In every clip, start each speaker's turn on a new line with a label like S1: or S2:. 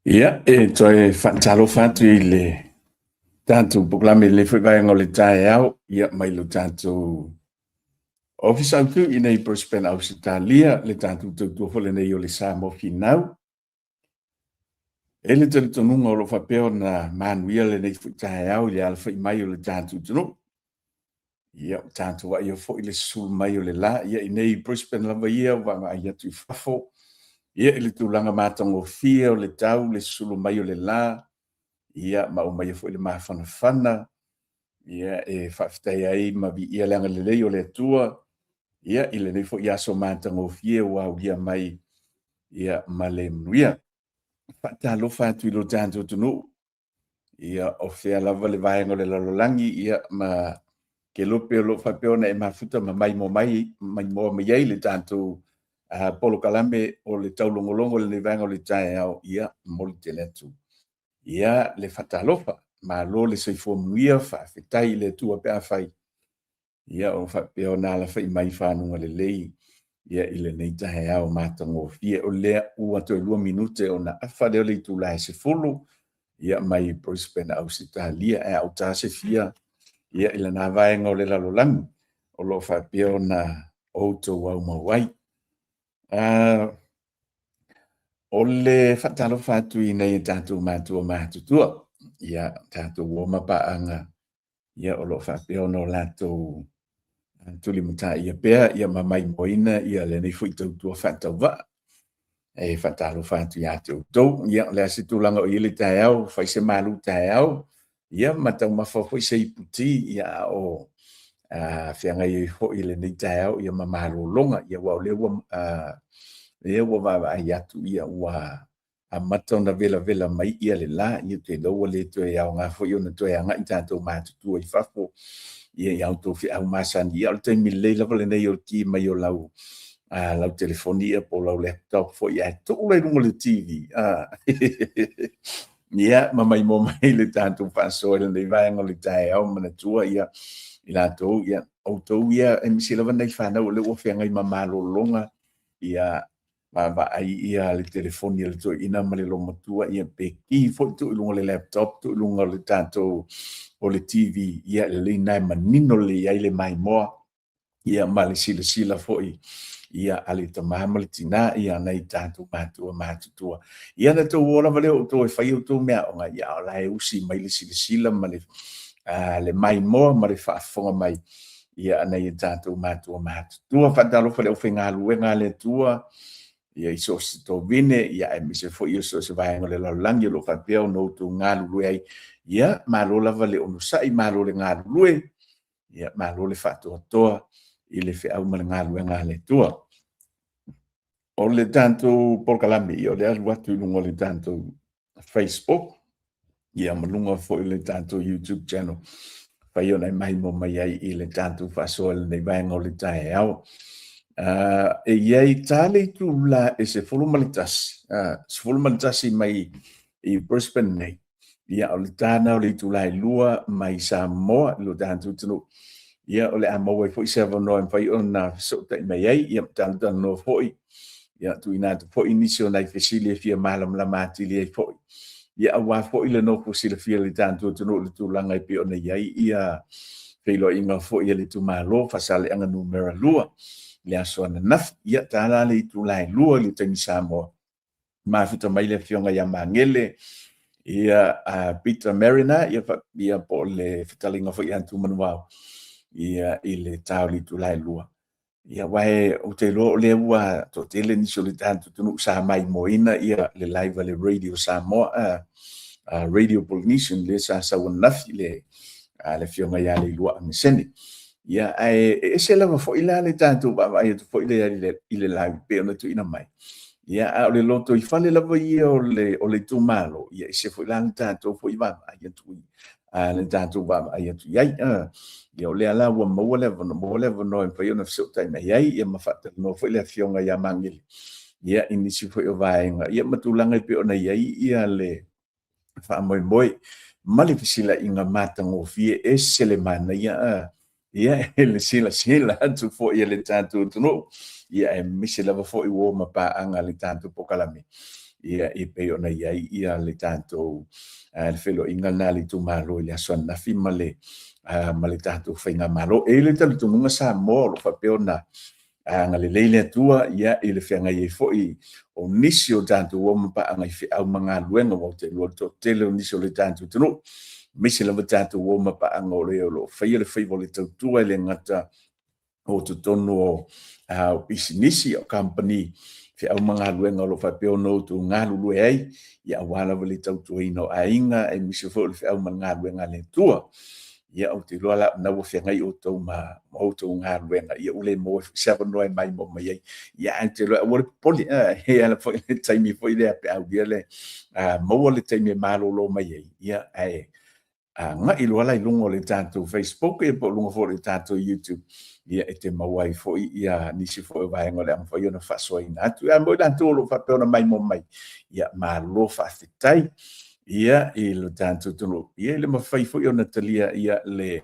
S1: Ia, toi whaatalo whatu I le tātou puklame le whaivaenga o le tae au, ia mai lo tātou office au tu I nei Brisbane Australia, le tātou tautua whole nei o le Samo Finau. E le tonunga o lo whapeo na manuia le nei whaitae au, le ala whai mai o le tātou tunu. Ia, tātou wa ia fo I le sul mai o le la, ia I nei Brisbane lava ia, wanga ia tu I whafo. Ia I le tūlanga mātango fia o le tau, le sulu mai o le la, ia ma o mai fo I le mawhanawhana, ia e whawhitai ai ma vi ia leanga le lei o le atua, ia I le nei fo ia so mātango fia wau ia mai, ia ma le mnuia. Whaatalo whatu I lo tātou tunu, ia o whea lava le vaenga le lalolangi, ia ma ke lope o lo whapeo na e mawhuta ma mai mo mai ai le tātou polo kalame o le taulongolongo le vaenga o le tae au, ia moli te letu. Ia le whatalofa, ma lo le seifo mnuia whawhetai le tua pea whai. Ia o whapeo nā la whai mai whanunga le lei, ia I le nei tahe au mātango fia o lea ua toi 2 minute o na awhare o le tūlae se fulu, ia mai Brisbane Australia e au tāse fia, ia I le nā vaenga o le lalolangi, o lo whapeo na outo wau mawai. O le whatalo whatu I nei tātou mātua mātutua, ia tātou woma paanga, ia o lo whapeo no lātou tuli muta ia pea, ia mamai moina, ia le nei fui tautua whatau wa, e whatalo whatu ia tau, ia le ase tūlanga o ili tae au, whai se malu tae au, ia matau mawhawhoi se iputi, ia o whianga I hoi le nei tae au, ia mamalo longa, ia wau lewa e wa va ia tu ia wa a matau na vela mai ia le la ia te lo le to ia nga fo yo na to ia nga tanto ma tu I fafo ia auto fi au masan ia te mi le la le nei o ki mai o lau lau telefonia po lau laptop fo ia tu le no le TV ia mai mo mai le tanto paso le nei vai ngol tai au mana tua ia ila to ia auto ia e mi se la nei fa na le o fi nga mamalo longa ia va ai ia le telefoni le to ina male lo matua ia pe ki fo tu lunga le laptop tu lunga le tanto o le TV ia le nai manino le ia le mai mo ia male sila fo ia ale tamama le tina ia nei tanto matua ia na to ora vale o to fai o to mea nga ia la e usi mai le sila male le mai mo male fa fonga mai ia nei tanto matua fa dalo fa le finga luenga le tua ia iso to vine ia e mise fo ia so se vai ngole lo langi lo fa peo no tu ngalu lui ia malo lava le onu sai malo le ngalu lui ia malo le fa to I le fe au mal ngalu ngale tua o le tanto por kalami o le alwa tu ngole tanto Facebook ia malunga fo le tanto YouTube channel fa io nei mai mo mai I le tanto fa so le vai ngole tai au e iai tale tu la e se fulumalitasi mai I Brisbane nei ia o le tana o le tu la lua mai Samoa lo tantu tunu ia o le amo e foi seven no en fai ona so tai mai ai ia tantu no foi ia tu ina tu foi inicio nai fesile fia malam la matili ai foi ia wa foi le no fosile fia le tantu tunu le tu langa pe ona iai ia felo inga foi le tu malo fasale anga numero lua le aso na naf ia tala le tu lai lua le tani Samoa ma fita mai le fionga ia mangele ia Peter Marina ia po le fitalinga fo ia tu manuao ia I le tau le tu lai lua ia wae o te lo le ua to te le ni solitanto tu sa mai moina ia le live le radio Samoa radio Polynesian le sa naf le fionga ia le lua miseni ia e se lava fo ila le tanto ba ia fo ile live pe ona tu ina mai ia o le loto I fale lava ia o le tu malo ia se fo ila tanto fo I va ia tu le tanto ba ia tu ia ia o le ala wa mo le no pe ona so tai mai ia ma fata no fo ile fionga ia mangili ia inisi fo o vai ia matulanga pe ona ia le fa moi mali fisila inga matango fie esele mana ia ele sila tu fo ele tanto no ia e misila fo I wo ma pa anga le tanto pokalami ia I pe ona ia le tātou le whelo inga nā le tu malo le aswa nafi ma le tātou whainga malo. E le talu tununga sa mo lo whapeona nga le leile atua ia I le whianga I foi o nisi o tātou o mapa anga I au mga luenga mo te lua to tele o nisi o le tātou tunu. Misi lava tātou o mapa anga o leo lo whaia le whaivo le tautua le ngata o te tonu o pisinisi o company fi au mga luenga lo whapeo no tu ngā lulue ai ia wala wale tautua ino a inga e misi fo le fi au mga luenga le tua ia o te loa la na wo fi ngai o tau o tau ngā luenga ia ule mo seven noi mai mo mai ia te loa o le poli he ala fo le taimi fo ile pe au dia le mo le taimi malo lo mai ia ai nga I loa lai lungo le tātou Facebook e po lungo fo le tātou YouTube ia e te mawai fo ia nisi fo e vai ngole am fo ia na faso ina atu ia mo tātou lo fa pe ona mai mo mai ia ma lo fa fitai ia I lo tātou tunu ia le mawhai fo ia na talia ia le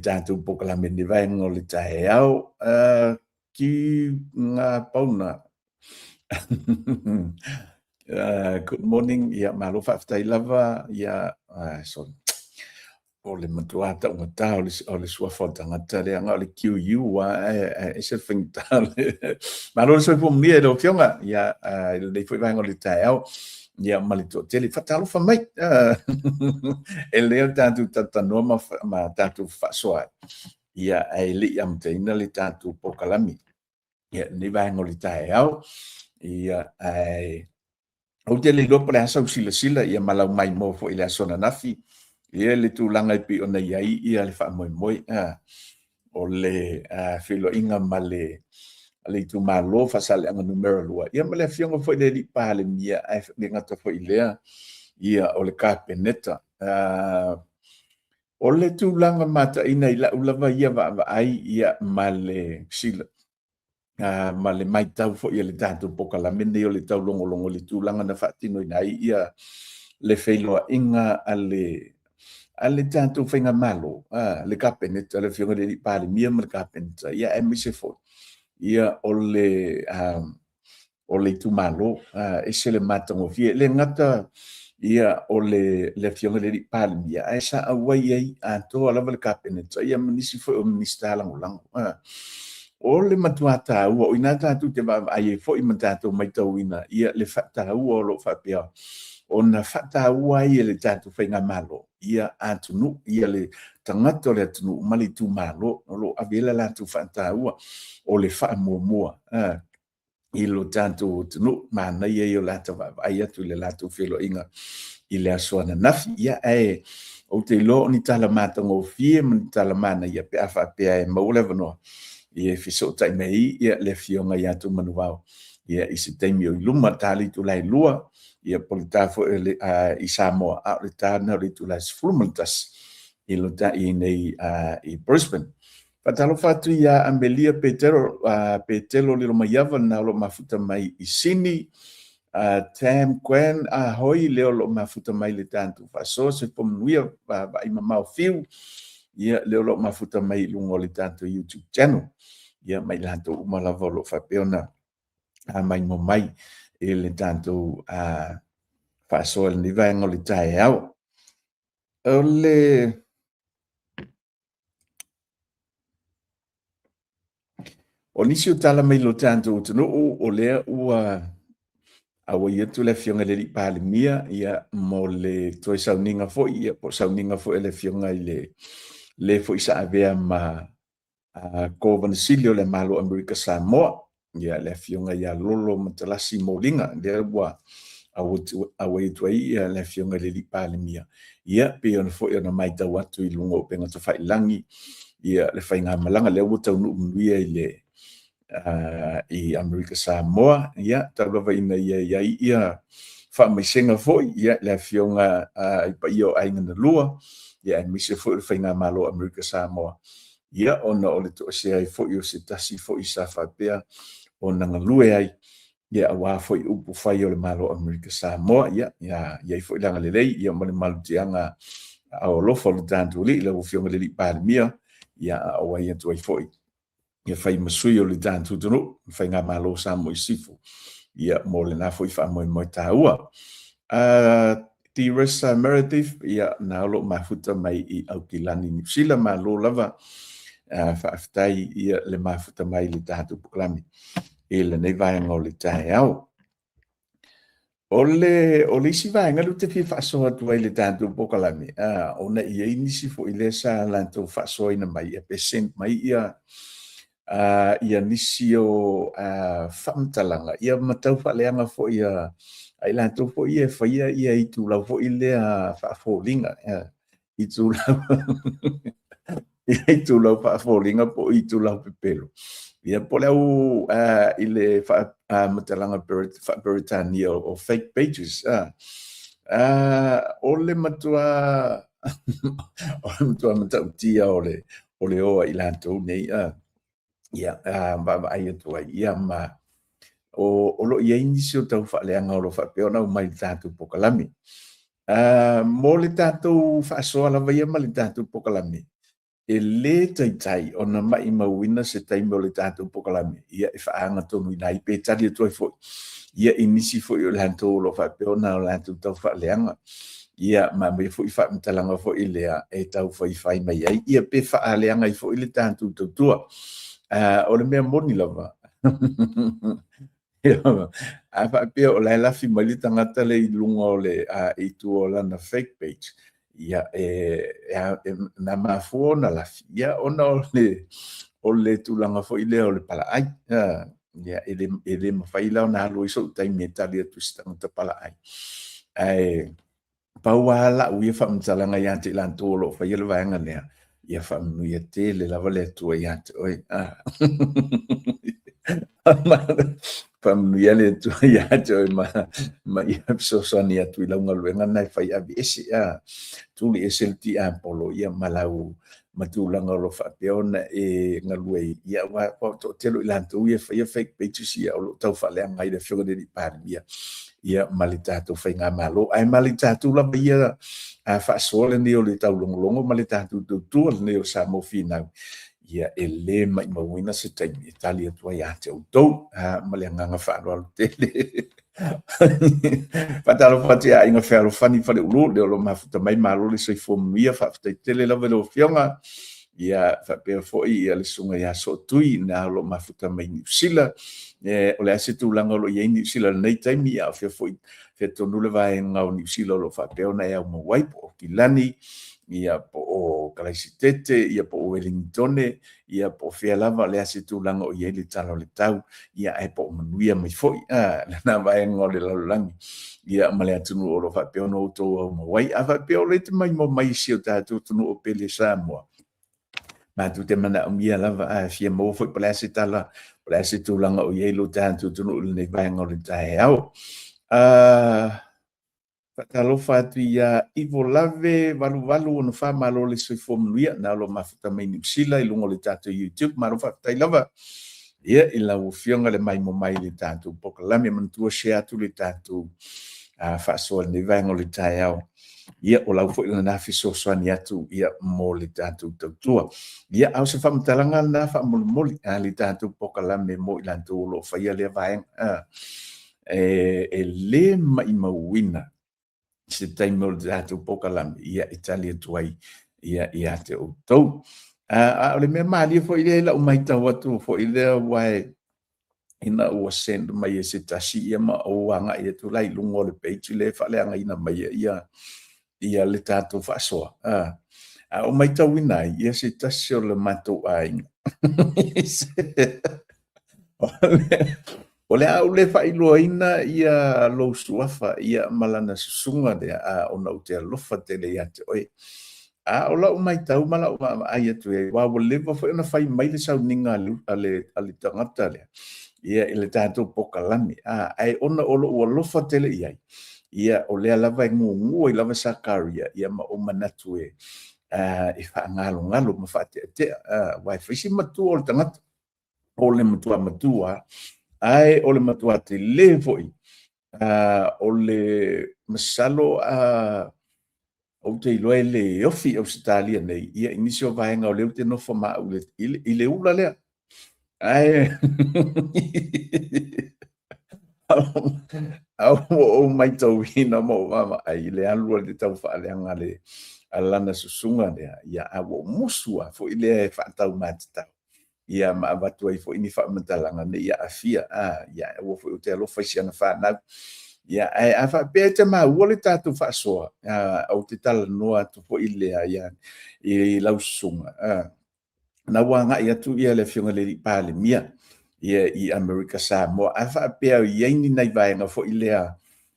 S1: tātou pokalame ni vai ngole tae au ki ngā pauna good morning ia malo fa fitai lava ia so o le matuata o ngata o le sua fotanga tale anga o le QU e se finta malo so fo mie do fionga ia le foi vai ngole tae ia malito tele fatalo fa mai e le tanto tatano ma tanto fa soa ia e le am teina le tanto pokalami ia ni vai ngole tae ia o te le lopo le asa usila ia malau mai mo fo ile asona nafi ia le tūlanga I pi ona iai ia le wha moi o le whilo inga ma le tu malo fasale anga numero lua ia ma le fionga fo ile li pale mia le ngata fo ilea ia o le kapeneta o le tūlanga mata ina ila ulava ia va ai ia ma le sila ma le mai tau fo ia le tātou pokalamene o le tau longo le tūlanga na whaatino inai ia le whailoa inga ale tātou whainga malo le kapeneta le fionga le pāle mia ma le kapeneta ia e mise fo ia o le tu malo e se le matango fie le ngata ia o le fionga le pāle mia e sa awai ai to ala le kapeneta ia manisi fo o minista lango o le matuata ua o ina tātou te ai fo I matatou mai tau ina ia le whata ua o lo whapea o na whata ua ia le tātou whainga malo ia atunu ia le tangata le atunu mali tu malo o lo avela la tu whata ua o le wha mua I lo tātou tunu mana ia I o lata ai atu le latu whilo inga I le asoana nafi ia o te lo ni tala matango fie ni tala mana ia pe awha pea e maule vanoa ia fiso tai mei ia le fionga ia tu manuao ia I se taimi o luma tali tu lai lua ia politafo I Samoa a le tana le tu lai sfulmantas I lo ta I nei I Brisbane patalo fatu ia Amelia Petero le lo maiava na lo mafuta mai I Sydney Tam Quen hoi leo lo mafuta mai le tantu faso se pomnuia ba I mamau fiu ia leo lo mafuta mai lungo le tantu YouTube channel ia mai lanto uma lava lo fapeona mai mo mai le tanto faso le vai ngoli tai au o nisi o tala mai lo tanto tunu o le ua awa ia tu le fionga le pale mia ia mo le toi sauninga fo ia po sauninga fo le fionga le fo isa avea ma Silio le malo Amerika Samoa ia le fionga ia lolo matalasi molinga le wa awa tu ia le fionga le pale mia ia pe on fo ona mai ta watu I lungo penga to fai langi ia le fai nga malanga le wuta nu ia le I Amerika Samoa ia tava ina ia fa mai senga fo ia le fionga I pa io ainga na lua ia mi se fo fai nga malo Amerika Samoa ia ona o le to se ai fo io se tasi fo isa fa pea ona ngalue ai ia wa fo upu fai o le malo Amerika Samoa ia fo langa le lei ia mo le malu tianga o lo fo le tantu le fionga le palmia ia o ia tu ai fo ia fai masui o le tantu tunu fai nga malo Samoa I sifu ia mo le na foi fa mo taua Tiresa Meredith ia na lo mafuta mai I Aukilani New Zealand ma lo lava whaaftai ia le mafuta mai le tātu puklami e le nei vaenga o le tae au. O le isi vaenga lu te fi whaasoa tua I le tātu puklami. Ona ia inisi fo I le sa lanto whaasoa ina mai ia percent mai ia nisi o whamtalanga. Ia matau whaleanga fo ia ai lanto fo ia whaia ia I tu lau fo I lea whaafolinga. I tu lau I tu lau whaafolinga po I tu lau pepelo. Ia po lau I le matalanga Britannia o fake pages. O le matua o le matua matautia o le oa I lanto nei. Ia ai atua ia ma o lo ia inisi o tau whaaleanga o lo whapeona o mai tātou pokalami. Mo le tātou whaasoa lava ia ma le tātou pokalami. E le taitai o na mai mauina se taimi o le tātou pokalami. Ia e whaanga tonu I nai pētari atua I foi. Ia inisi foi o le hantou o lo whapeona o le hantou tau whaaleanga. Ia ma mai foi whaamtalanga foi I lea e tau whai mai ai. Ia pe whaaleanga I foi le tātou tautua. O le mea moni lava. A whapea o lai lafi mai li tangata le I lunga o le I tu o lana fake page. Ia na mafua na lafi. Ia ona o le tulanga fo I lea o le pala ai. Ia ele mawhai lao na halo iso utai me tali atu sitangata pala ai. Pauala uia whamtalanga I ante ilan tōlo whai ele vaenga nea. Ia whamnuia te le lava le atua I ante. Oi. Pamnuia le tu ia joy ma ia sosani atu I launga luenga nai whai abi esi tuli eselti polo ia malau matulanga lo whapeona e ngalue ia wa to telo I lantu ia whai fake pages ia o lo tau whaleanga I le whiongare Ni pāria ia malitato whai ngā malo ai malitato lava ia whaasole ni o le tau longolongo malitato tutua ni o sa mo finau ia ele mai mauina se taimi Italia tua ia te autou ma le nganga whaano alu tele. Patalo whatia inga whaaro whani whale ulu leo lo mafuta mai malo le soi fomia whaftai tele lawe lo whionga ia whapea foi ia le sunga ia so tui na lo mafuta mai New Zealand o le ase tūlanga lo ia New Zealand nei taimi ia whea foi whea tonu le vae ngau New Zealand lo whapea na ia umawaipo o Kilani ia po o Kalaisitete, ia po o Wellingtone, ia po whea lava le ase tūlanga o ia le tala o le tau, ia ai po o manuia mai foi, na vai ngau le laulangi, ia male atunu o lo whapea no tō au mawai, a whapea o le te mai mo mai si o tātou tunu o Pele Samoa. Ma tu te mana umia lava, fia mo foi pala ase tala, pala ase tūlanga o ia lo tātou tunu o le vai ngau le tae au. Patalofa atu ia Ivo Lave valu ona whamalo le soi fomunuia na lo mafuta mai New Zealand I lungo le tātou YouTube maro whaktai lava ia I lau whionga le mai mo mai le tātou pokalami mantua share atu le tātou whaasoa ne vaenga le tae au ia o lau fo ina na fisosoani atu ia mo le tātou tautua ia au se whamatalanga na whamolmoli le tātou pokalami mo I lantou lo whaia le vaenga e le mai mauina se taimo le tātou pokalami ia Italia tuai ia te outou. O le mea maali fo I le la umai tau atu fo I le wai ina ua send mai e se tasi ia ma o anga ia tu lai lungo le page le whale anga ina mai ia le tātou whaasoa. O mai tau inai ia se tasi o le matou ainga. O le au le whailoaina ia lo suafa ia malana susunga dea ona o te alofa tele ia te oe. O lau mai tau mala o ai atu e wawa lewa whai ona whai mai le sau ninga ale tangata lea. Ia ele tātou pokalami. Ai ona olo ua lofa tele iai. Ia o lea lava e ngua I lava sakaria ia ma o manatu e wha ngalo ma whate atea. Wai whaisi matua o le tangata. O le matua. Ai o le matua te le foi o le masalo o te iloa le ofi Australia nei ia inisio vaenga o leu te nofo ma i le ula lea ai au mai tau hina mo mama ai le alua le tau whaaleanga le alana susunga lea ia awo musua fo ile whaatau mātitau ia maawatu ai fo ini whaamantalanga ne ia afia ia awo fo te alo whaisiana whanau ia ai a whapea te maua le tātu whaasoa au te tala noa tu fo ilea ia i lausunga na wanga ia tu ia le fionga le pāle mia ia i Amerika Samoa a whapea ia ini nei vaenga fo ilea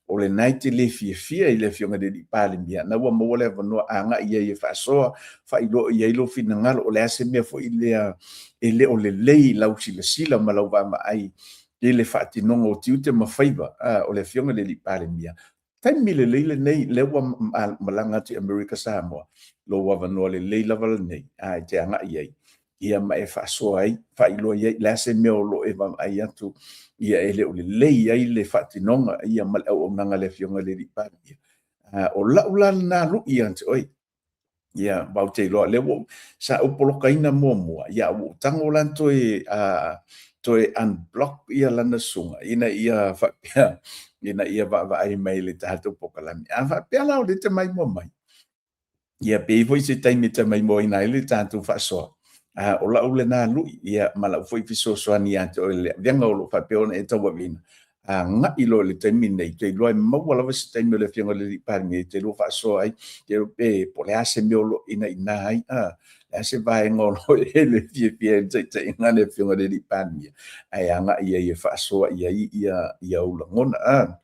S1: o le naiti le fia i le fionga le pāle mia na wa mo le vano anga ia i whaasoa whailo ia ilo fina ngalo o le ase mea fo ilea ele o le lei lau sila ma lau wama ai i le whaatinonga o tiute mawhaiva o le fionga le pāle mia taimi le leile nei le wa malanga ti Amerika Samoa lo wa vano le leila vala nei te anga iai ia ma e whaasoa ai, whailo ia le ase mea o lo e wam ai atu, ia ele o le lei ai le whaatinonga, ia ma le au o nanga le fionga le ripani. O laula na lu ia ante oi, ia bau te loa le wo, sa upoloka ina mua mua, ia wo tango lan toi unblock ia lana sunga, ina ia whapea, ina ia wa ai mai le tahatu pokalami. A whapea lau le te mai mua mai. Ia pei foi se taimi te mai mua ina ele tahatu whaasoa. O la ule na lu ia mala foi fiso soani ante o le venga o lo fa peona e tawa vina nga ilo le temi nei te lo mo wala va se temi le fianga le parmi te lo fa so ai te pe po le ase me lo ina ai ase vai ngolo e le fie te nga le fianga le parmi ai nga ia fa so ia ula ngona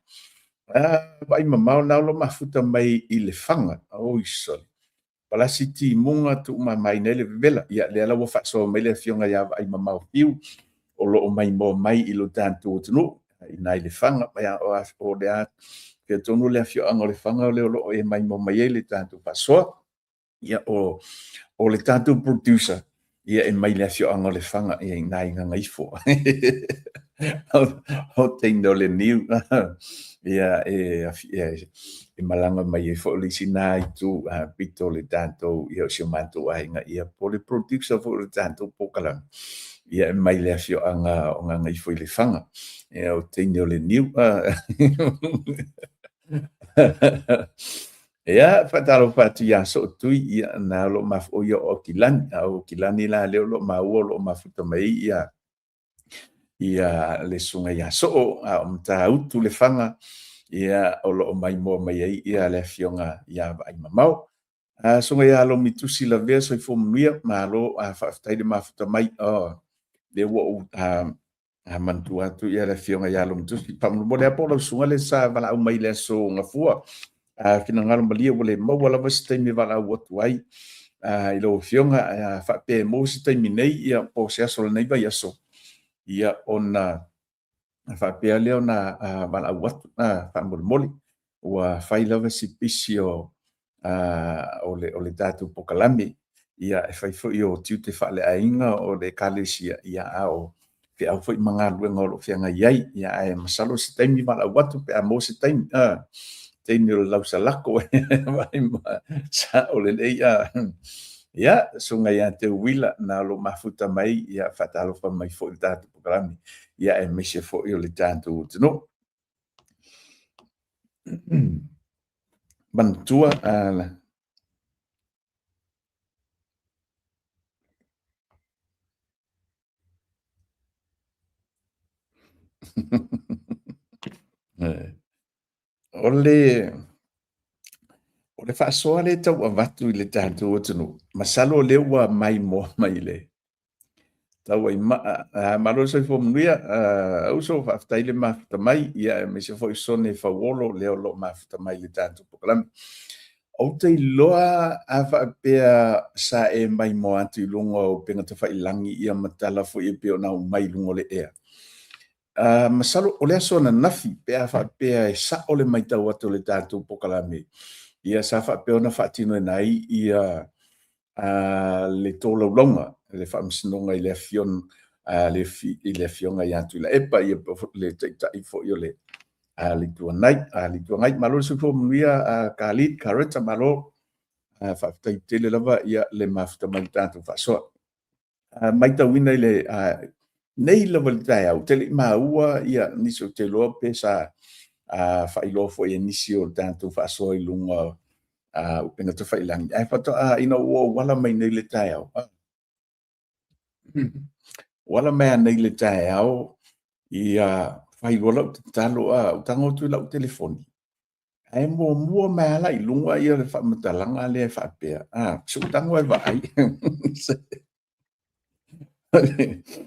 S1: vai mama na lo mafuta mai i le fanga o iso palasi ti munga tu mai nele vela ia le ala wo fa so mai le fionga ia ai mamau piu o lo mai mo mai i lo tanto tunu i nai le fanga ia o le a ke tonu le fio anga le fanga le lo e mai mo mai le tanto fa so ia o le tanto producer ia e mai le fio anga le fanga ia nai nga ifo o te no le new ia e malanga mai e fo le sina i tu pito le tanto ia se manto ai nga ia po le producer fo le tanto pokala ia mai le fio anga o nga i fo le fanga ia o te no le new ia fatalo fatu ya so tu ia na lo maf o yo o kilani la le lo ma o lo mafuta mai ia le sunga ia so o mta utu le fanga ia o lo mai mo mai ia le fionga ia ai mamau sunga ia lo mitusi la vea so fo mia ma lo fa tai de mafuta mai le wo mantua tu ia le fionga ia lo mitusi pa mo le apo lo sunga le sa vala o mai le so nga fua kina ngalo malia wole mo wala vasta mi vala o tu ai i lo fionga fa pe mo sta mi nei ia po se so nei vai so ia ona fa pe leo na vala wat fa moli wa fai lava si pisio o le tatu pokalami ia fai fo io tiu te fa le ainga o le kalesia ia ao pe au foi manga luenga lo fianga iai ia ai masalo se taimi vala wat pe mo se taimi te ni lau salako vai sa o le ia ia sunga ia te wila na lo mafuta mai ia fatalo fa mai fo tatu programi ia e mese fo io le tanto no bantua ala o le whaasoa le tau a watu i le tātou atunu. Masalo le ua mai mo mai le. Tau ai maro sa i fōmnuia, au so whaftai le mafuta mai, ia me se fo i sone whawolo leo lo mafuta mai le tātou pokalami. Au te loa a whaapea sa e mai mo atu i lunga o penga te whailangi ia matala fo i peo nau mai lungo le ea. Masalo o le aso na nafi pea whaapea e sa o le mai tau atu le tātou pokalami. Ia sa whaapea na whaatino e nai ia le tōla longa, le whaamsinonga i le fion, i le fionga i atu i la epa i le teitai fo i o le li tuangai, malo se fo mnuia kālit, kāreta malo, whaaftai tele lava ia le mafuta mai tātou whaasoa. Mai tau ina i le nei lava le tae au tele maua ia nisi o te loa pe sa whailo fo ia nisi o tātou whaasoa I lunga o penga te whailangi. Ai whata ina ua wala mai nei le tae au. Wala mea nei le tae au ia whailo lau te talo o tango tu lau telefoni. Ai mua mea la I lunga ia le whamatalanga le whaapea. So tango e vai.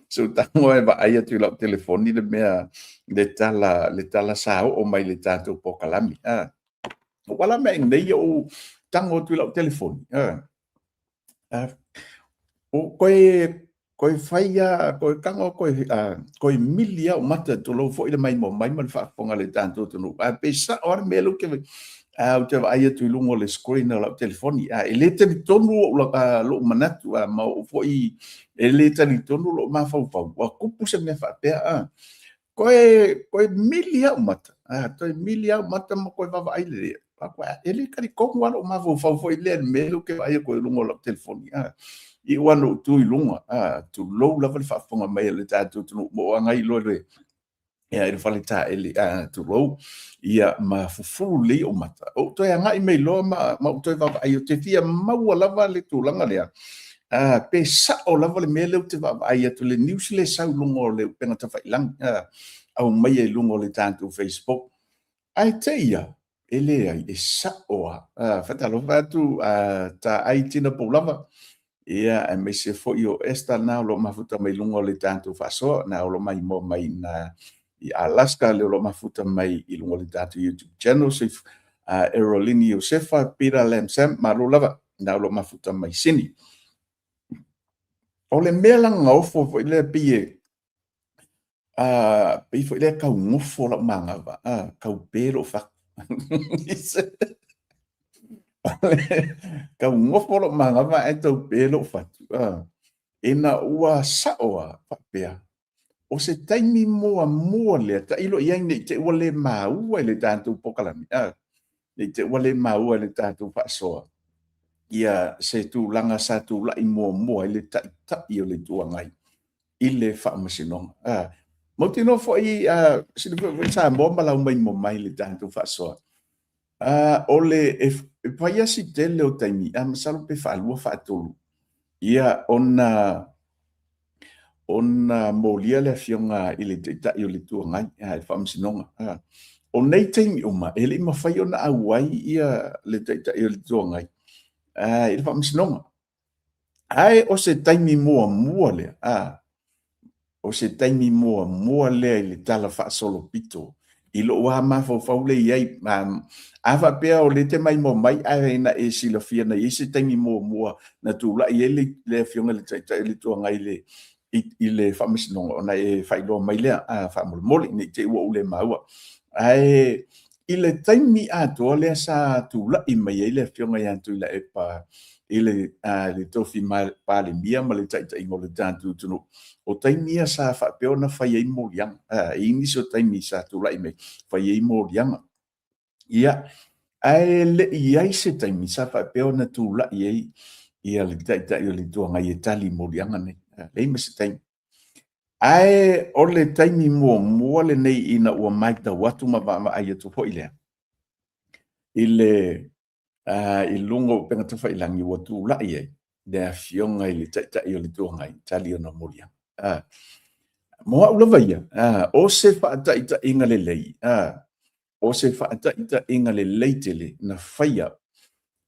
S1: So tango e vai atu lau telefoni le mea le tala sao o mai le tātou pokalami. Wala mea nei o tango tu lau telefoni. O koe whaia, koe kango, koe milia o mata to lo fo I le mai mo mai man whaafonga le tātou tunu. Pesa o ar mea luke o te wa aia tui lungo le screen o lau telefoni. E le tani tonu lo manatu ma o fo I e le tani tonu lo ma fau fau. Wa kupu se mea whaapea. Koe milia o mata. Toi milia o mata ma koe wawa aile rea. E le kari kongu ano ma fau fau fo I le mea luke wa aia koe lungo lau telefoni. I wano tu I lunga, tu lou lava le whaafonga mai le tātou tunu mo angai lo le ia I le whale tā ele tu lou ia ma fufuru li o mata. O toi angai mei loa ma o toi wapa ai o te fia maua lava le tūlanga lea. Pe sa o lava le mea leo te wapa ai atu le news le sau lunga o le penga ta whailang au mai e lunga o le tātou Facebook. Ai te ia, ele ai e sa oa. Whatalo whatu ta ai tina pou lava. Ia e me se fo io esta na lo mafuta mai lungo le tanto faso na lo mai mo mai na I Alaska le lo mafuta mai I lungo le tanto YouTube channel se Erolini Josefa Peter Lamsam maru lava na lo mafuta mai sini o le mela ngofo fo le pie pe fo le ka ngofo la manga va ka pero fa ka ngofo la manga va e to pelo fatu ina ua saoa papea o se taimi mua le ta ilo yang nei te wale maua le tantu pokalami nei te wale maua le tantu fasoa ia se tu langa sa tu la mua le ta io le tuangai ile fa masino mo tino fo I se sa mo malau mai le tantu fasoa ole e paia si tele o taimi masalo pe fa lua fa tolu ia ona molia le fionga I le ta I le tuangai e whamsinonga. O nei teimi uma, e le mawhai ona auai ia le ta I le tuangai. I le whamsinonga. Ai o se taimi mua le. O se taimi mua le I le tala wha solo pito. I lo wa mawhau le iai. Awa pea o le te mai mo mai ai na e sila fia na I se taimi mua na tu la I le fionga le ta I le tuangai le. I le whamisinonga o nei whailoa mai lea whamole nei te ua ule maua. Ai, I le taimi atoa lea sa tūla I mai ei le whionga i antu I la epa I le tofi pāle mia ma le taita ingo le tātu tunu. O taimia sa whapeo na whai ei mōrianga. I niso taimi sa tūla I mai whai ei mōrianga. Ia, ai le I ai se taimi sa whapeo na tūla I ei ia le taita I le tuanga I tali mōrianga nei. Lei me se taimi. Ai o le taimi mua le nei ina ua maita watu ma ai atu hoi lea. I lungo penga tuwha ilangi watu lai ei. Dea fionga I le taita I o le tuanga I tali o na moria. Moa ulawa ia. O se whaataita inga le lei. O se whaataita inga le leitele na whaia.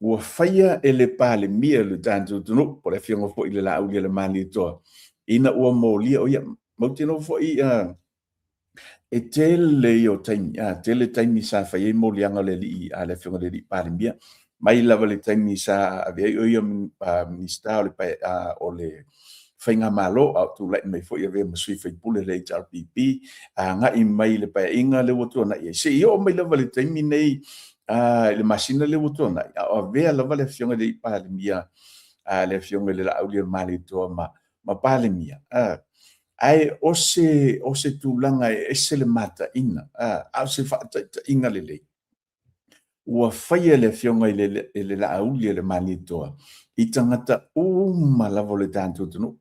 S1: Ua whaia e le pāle mia le tāntu tunu. Po le fionga fo I le la aulia le mali toa. Ina ua mōlia o ia. Mautino fo I e tele o taimi. Tele taimi sa whaia mōlianga le li a le fionga le li pāle mia. Mai lava le taimi sa avea o ia minista o le pai o le whainga malo au tu lai mai fo I avea masui whaipule le HRPP. Nga I mai le pai inga le watua na ia. Se ia o mai lava le taimi nei le masina le watua na ia. O avea lava le fionga le pāle mia. Le fionga le la aulia mali toa ma pāle mia. Ai o se tūlanga e se le mata ina. Au se whaata inga le lei. Ua whaia le fionga I le la aulia le mali toa. I tangata uma lavo le tāntu tunu.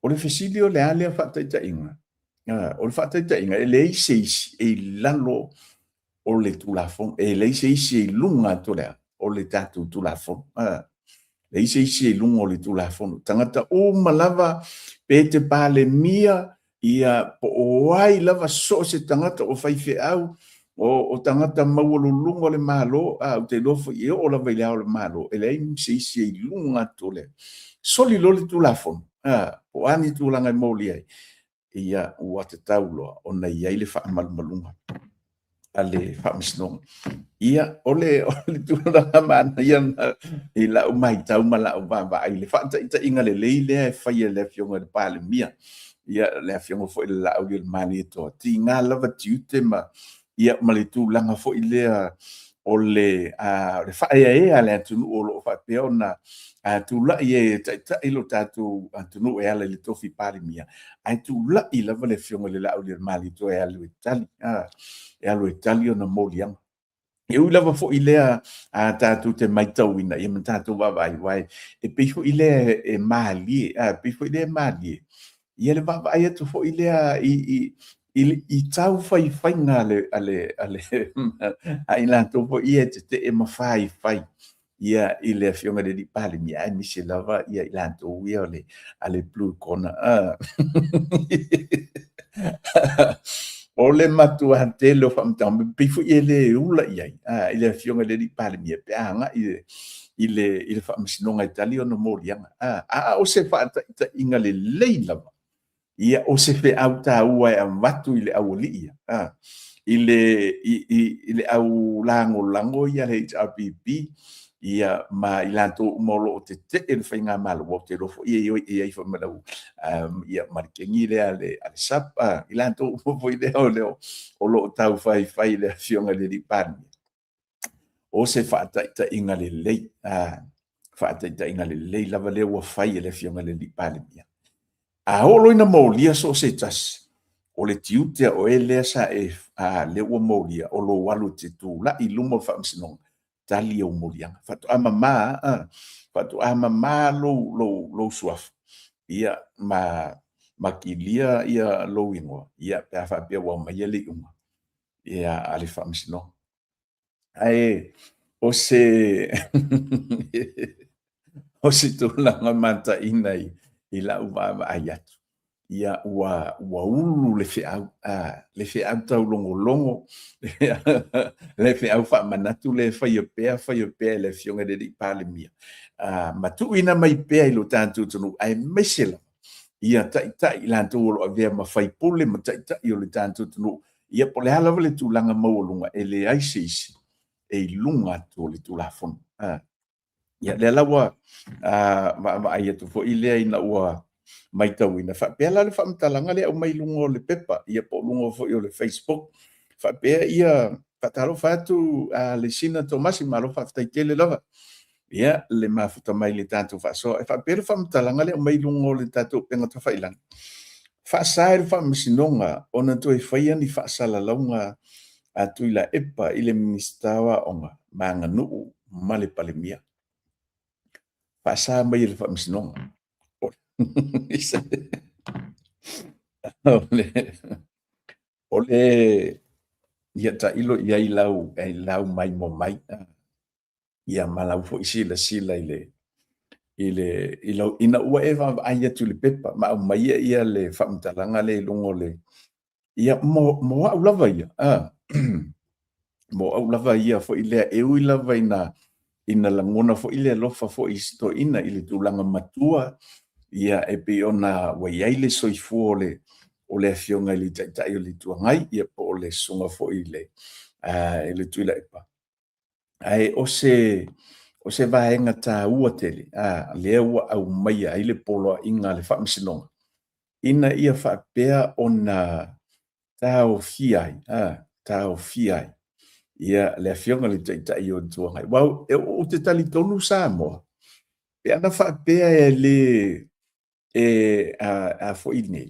S1: o le fesili o le ale whataitainga. O le whataitainga, e lei seisi, e lalo o le tulafon, e lei seisi e lunga tolea, o le tatu tulafon. Lei seisi e lunga o le tulafon. Tangata o malava pe te pale mia, ia po o ai lava so se tangata o whaife au, o tangata maululunga le malo, o te lofo i o la veilea o le malo, e lei seisi e lunga tole. Soli lo le tulafon. O ani tūlanga i mōli ai, ia ua te tauloa, o nei ai le whaamalmalunga, a le whaamisnonga. Ia, ole tūlanga mana, ia i lau mai tau ma lau vava ai, le whaata inga le leilea e whaia le fionga le pāle mia, ia le fionga fo i le lau i le mani e toa. Ti ngā lava tiute ma, ia ma le tūlanga fo i lea, o le whaea e ale atunu o lo whapea o na, tula i ta ilo tatu tunu e ala le tofi pari mia ai tula i lava le fionga le lau le mali to e alu itali ona moliang e u lava fo i lea tatu te maitau ina i tatu wawai wai e pifo i lea e mali pifo i lea mali i le wawai atu fo i lea i tau fai ngā ale ai lanto fo i te e mawhai fai ia i le fionga de di pale mi ai mi se lava ia ilanto ia le ale blue corner o le matu ante lo fam tam pifu ele ula ia i le fionga de di pale mi pe anga i le fam sinonga italio no morianga o se fa ta inga le leila ia o se fe auta ua e matu i le awoli ia i le au lango ia le HRPP ia ma ilanto molo te el fainga malo o te rofo ia fa malau ia markengi le ale sapa ilanto fo ile o lo tau fai le fionga le pan o se fata ta inga le lei fata ta inga le lei lava le o fai le fionga le pan ia a o lo ina molia so se tas o le tiute o ele sa le o molia o lo walu te tu la i lumo fa msinong tali o molianga fatu ama lo suaf ia makilia ia lo ingo ia pa fa pe wa mayeli uma ia ali famsino ai o se o se tu la manta inai ila uva ayat ia ua ulu le fe au tau longo le fe au fa manatu le fa pea le fionga de pale mia ma tu ina mai pea ilo tantu tunu ai mesela ia ta ilantu lo avea ma fai pole ma ta io le tantu tunu ia pole hala le tulanga maulunga ele ai sisi e lunga to le tulafon ia le lawa ma ai tu fo ile ina ua mai tau ina fa pela le fa mtalanga le o mai lungo le pepa ia po lungo fo le Facebook fa pe ia fatalo fatu le sina Tomasi malo fa taitele lava ia le mafuta mai le tanto fa so fa pe fa mtalanga le o mai lungo le tatu penga to fa ilan fa sai fa msinonga ona to fa ia ni fa sala longa atu ila epa ile ministawa onga manga nu male palemia fa sa mai le fa msinonga ole ia ta ilo ia ilau mai mo mai ia malau fo sila ile ina ua eva aia tu le pepa ma mai ia le famtalanga le longo le ia mo au lava ia mo au lava ia fo ile e ui lava ina langona fo ile lofa fo isto ina ile tulanga matua ia e pe ona wa yaile soifo o le fionga le tai le tuangai ia po le sunga fo ile le tuila epa ai o se vaenga ta ua tele le ua au mai ai le polo inga le famsinonga ina ia fa pea ona tau fiai ia le fionga le tai o tuangai wow o te tali tonu sa mo pe ana fa pea a fo idne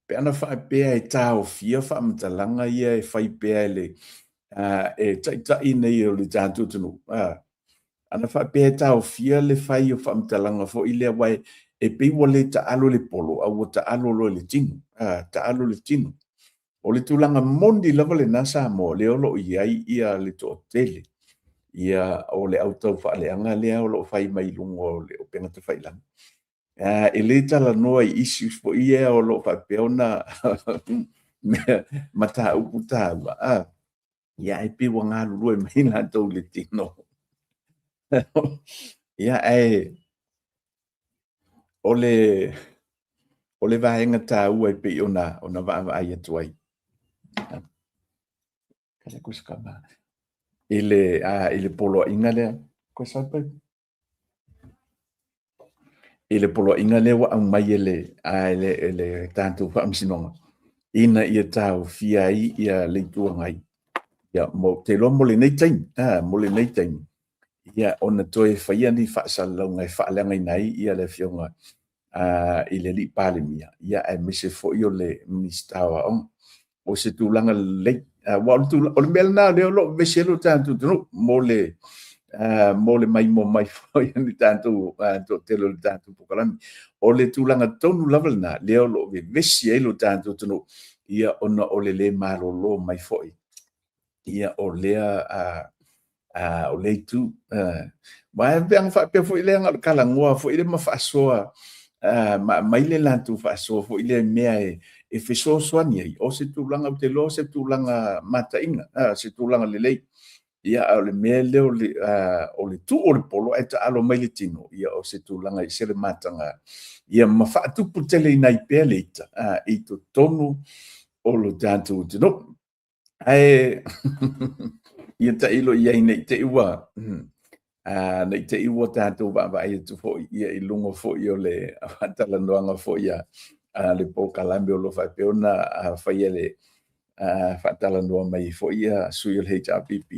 S1: pe ana fa pea e tau fia fa mtalanga ia e fai pea le e tai nei o le tantu tunu ana fa pea tau fia le fai o fa mtalanga fo ile wai e pe wale ta alo le polo au ta alo lo le tinu ta alo le tinu o le tulanga mondi lava le nasa mo le olo iai ia le to tele ia o le auto fa le anga le o lo fai mai lungo le o penga te fai lang e le tala noa i issues po ia o lo fa peona mata uputa ia e pe wanga lu e mai la to le tino ia e o le vaenga tā ua i pe ona va ai atu ai. Kale kuskama. Ile polo inga lea. Koe sapai? Ile polo inga lea wa au mai ele tātou wha amsinonga. Ina ia tāu fia ai ia leitua ngai. Ia mo te loa mole nei taim. Mole nei taim. Ia ona toe whaia ni whaasalau ngai whaalanga nai ia le fionga. Ile li pale mia. Ia e mise fo io le ministawa on. O se tūlanga lei. Wa o le mele nā leo lo veselo tātou tunu. Mole mai mo mai fo ia ni tātou to telo le tātou pokalami. O le tūlanga tonu level nā leo lo vesi e lo tātou tunu. Ia ona o le maro lo mai fo i. Ia o lea o le tu. Mai veang fa pe fo ile nga kala ngoa fo ile ma fa soa. Mai le lantu fa so fo ile mea e feso soani ai o se tulanga te lo se tulanga mata inga se tulanga lelei ia o le mea leo o le tu o le polo e ta alo mai le tino ia o se tulanga i se le matanga ia ma fa tu putele nai pe leita i to tonu o lo tantu tino ai ia ta ilo ia nei te ua nei te iwa tātou wa ai tu fo ia i lungo fo i o le atala noanga fo ia le po kalambe o lo fai peona fai ele fatala noa mai fo ia sui o le HRPP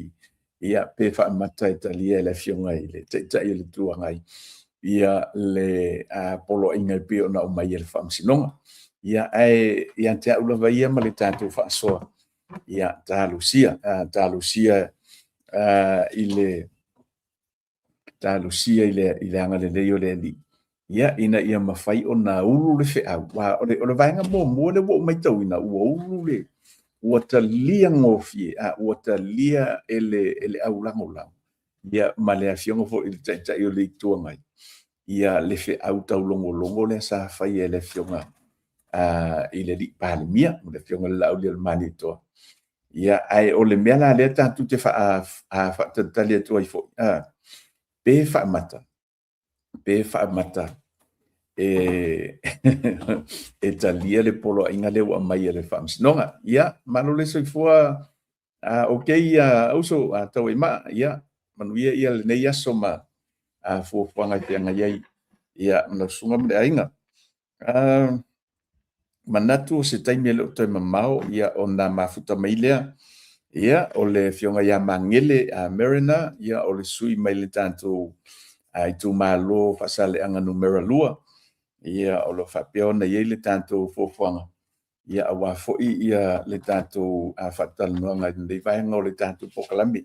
S1: ia pe fa mata italia le fionga i le te i le tua ngai ia le polo inga pe ona o mai el fam sinonga ia ai ia te ula vai ia ma le tātou fa soa ia ta Lucia ta Lucia ile anga le leo le li ia ina ia mafai ona ulu le fe wa o le vainga mo le wo mai tau ina ulu le o ta lia ngofie o ta lia ele au langola ia male afiongo fo il tata yo le tuangai ia le fe au tau longo le sa fai ele fionga ile di palmia le fionga la le manito ia ai o le mela le tatu te fa tata le tu ai fo pe fa mata talia le polo inga le wa mai le fams nonga ia manu le soifua okay uso tau ima ia manu ia le nei aso ma fo fanga te nga ia na sunga me ainga manatu se taimi le to mamao ia ona mafuta mailea ia o le fionga ia mangele Marina ia o le sui mai le tanto ai tu malo fasale anga numero lua ia o lo fapiona ia le tanto fofuanga ia awa foi ia le tanto fatal no nga de vai ngo le tanto pokalami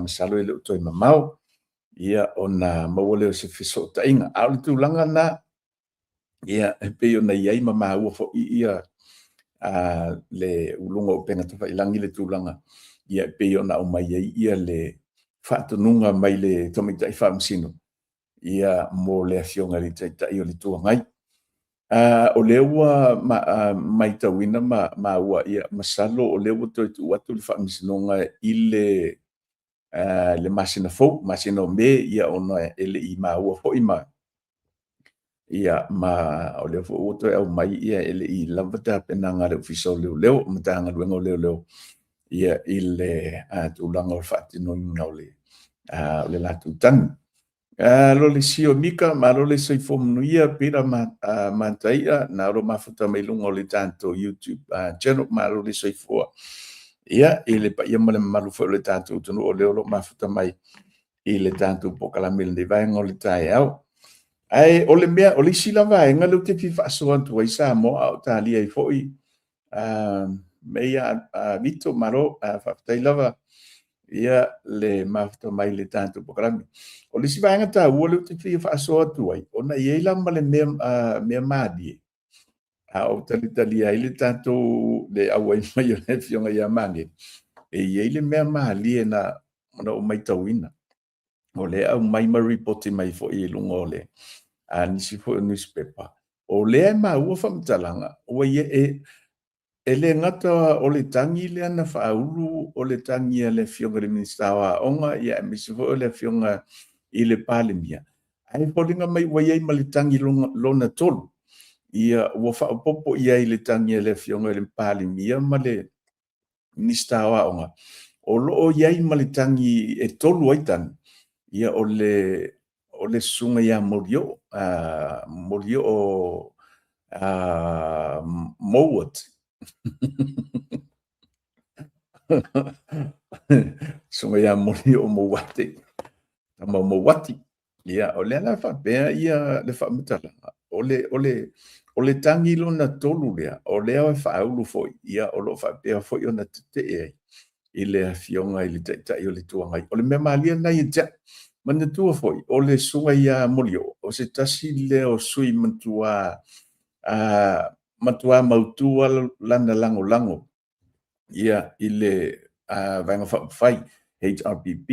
S1: salo le to mamao ia ona mawole se fiso tainga au tu langa na ia pe ona ia mama u fo ia le ulunga o penga tofa ilangi le tulanga ia pe ona o mai ia le fatununga mai le tomita famsino ia mo le afionga le tai o le tuangai o le ua mai tawina ma ua ia masalo o le ua toi tu atu le famsinonga ile le masina me ia ona ele i ma ua fo ima ia ma o le fo to au mai ia ele i lavata penanga le official leo matanga luenga leo ia ile tulanga o fatino ngole le latu tan lo le sio mika ma lo le sei fom ia pira mantaia na ro mafuta mai lungo le tanto YouTube channel ma lo le sei fo ia ile pa ia male malu fo le tanto tunu o le mafuta mai ile tanto pokalamil de vai ngole tai au ai o le mea o le sila vai nga lu te fifa so antu ai sa mo au tali ai foi meia vito maro fa tai lava ia le mafta mai le tantu pokalami o le sivanga ta ua le te fia faasoa atu ai ona ia la ma le mea madi a o tali ai le tantu le awai mai o le fionga ia mange e ia le mea mali na o mai tauina o le au mai ma reporti mai fo i lunga o le a nisi fo newspaper o le ma ua whamtalanga o ia e le ngata o le tangi le ana whaulu o le tangi a le fionga le ministawa onga ia misi fo le fionga i le palemia ai polinga mai waiai ma le tangi lona tolu ia ua whaapopo ia i le tangi a le fionga le palemia ma le ministawa onga o loo iai ma le tangi e tolu aitan ia o le sunga ia morio o Mowat sunga ia morio o Mowati tama Mowati ia o le ala whapea ia le whamatala o le tangi lona tolu lea o lea o whaulu foi ia o lo whapea foi o na tete e i le fionga i le taitai o le tuangai o le mea malia nai e tia mana tua foi o le sunga ia molio o se tasi le o sui matua mautua lana lango ia i le vanga whai HRPP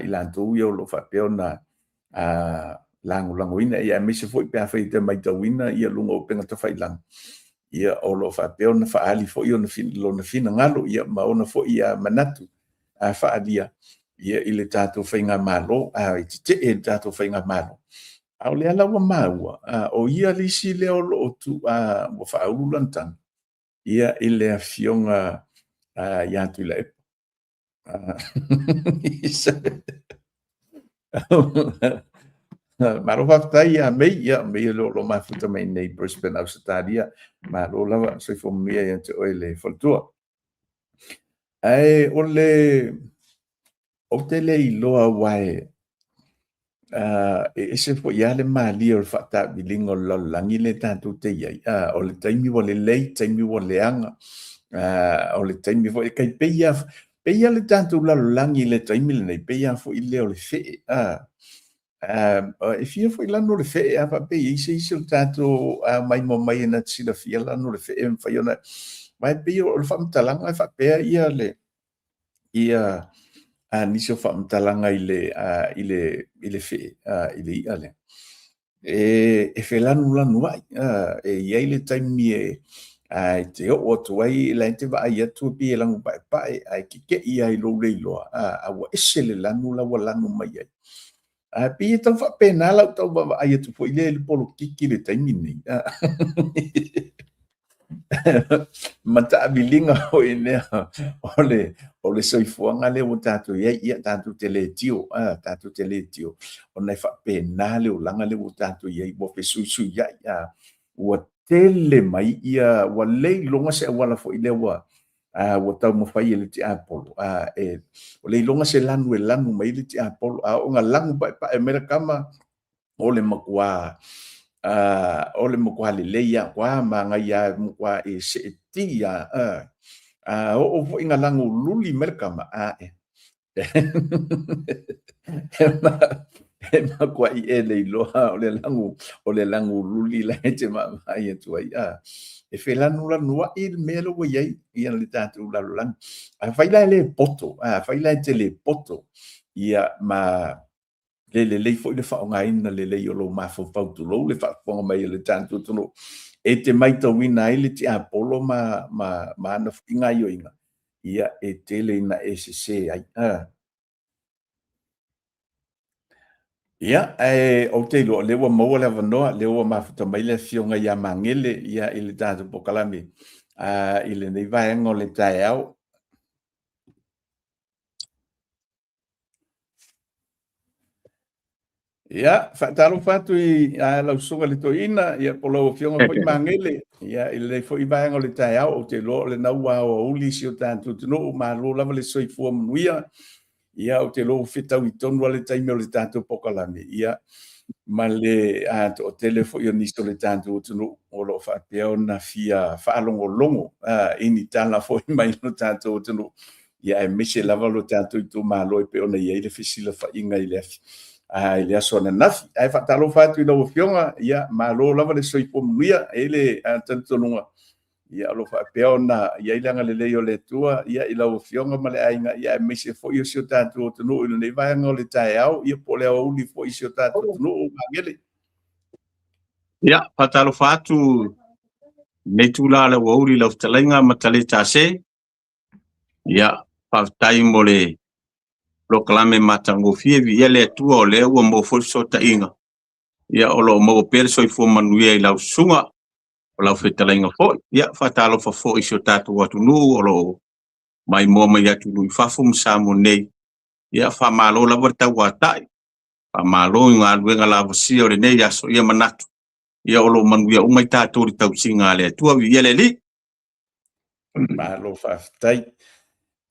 S1: i lantou ia o lo whapeo na lango ina ia mese foi pea whai te mai tauina ia lunga o penga ta whai lang ia o lo whapeo na whaali foi o na fina ngalo ia maona foi ia manatu whaadia ia i le tātou whainga malo i te e tātou whainga malo au le ala wa maua o ia lisi le o lo tu wa whaulu lantang ia i le fionga ia tu le maro whaftai ia mei lo mafuta mai nei Brisbane au Satadia ma lo lava soi fo mea ia te oe le whaltua ai o te le iloa wae e se fo ia le mali o fata bilingo lo langi le tantu te ia o le taimi wa le lei taimi wa le anga o le taimi fo e kai peia le tantu la langi le taimi le nei peia fo i le o le fe e fia fo i lano le fe a pa pe i se le tantu mai mo mai na sila fia lano le fe fa yona mai pe o le famtalanga fa pe ia le ia nisi o whaamtalanga i le fe, i le ia le. E whe lanu ai, e iei le taimi te o atu ai, la te wa ai atu pi e langu pae, ai kike ia i lo leiloa, awa ese le lanu la wa lanu mai ai. Pi e tau whapena lau tau wa ai atu po i le polo kiki le taimi nei. Mata bilinga o ine o le soifuanga le o tatu ia tatu tele tio o nei fa pena le o langa le o tatu ia bo pe su ia o tele mai ia o le longa se wala fo ile wa o tau mo fai le ti apolo o le longa se lanu mai le ti apolo o nga langu pa amerikama o le makua ole mo kwa le leia kwa manga ia mo kwa e se tia o fo inga langu luli merkama ma kwa i ele loha o le langu luli la te ma ai tu ai e fe lanu i melo wo ye ia le tatu la lang fai la le poto fai la te le poto ia ma le foi le whaonga ina le o lo mafo pautu lo le whaonga mai le tantu tunu e te mai tau ina ele ti apolo ma ana whinga i o inga ia e tele ina e se ai ia o te lo le wa maua le vanoa le wa mafuta mai le fionga ia mangele ia i le tantu pokalami i le nei vaenga le tae au ia whaataro whatu i lau sunga le toina ia polo fionga po i mangele ia i le fo i vaenga le tae au o te lo le naua o uli si o tantu tino ma lo lava le soifua manuia ia o te lo fitau i tonu le taimi o le tantu pokalami ia ma le o tele fo i o nisto le tantu tino o lo whaapea o na fia whaalongo longo ini tala fo i mai no tantu tino ia e mese lava lo tātou i tō mālo e pe ona ia i le fesila whainga i le afi. I le aso na nafi, ai whatalo whātu i lau whionga, ia mālo lava le soipo muia, e le tantonunga. Ia alo whapea ona, ia ilanga le leo le tua, ia i lau whionga ma le ainga, ia e mese fo i o sio tātou o tunu, ilo nei vaianga o le tae au, ia po le au uli fo i sio tātou tunu o mangele.
S2: Ia, whatalo whātu, nei tūla le wauri lau talainga ma tale tāse, ia, whaftai mo le proklame matango fievi, ia le tua o le ua mo fo ta inga. Ia olo mo pere soi fo manuia i lau sunga, o lau whetalainga fo, ia whatalo fo i sio tātou atu nu, olo mai mua mai atu nui whafum sa mo nei, ia whamalo la warta watai, whamalo i ngā luenga la wasia o le nei aso ia manatu, ia olo manuia umai tātou ri tau singa le tua vi ia le li.
S1: Malo whaftai.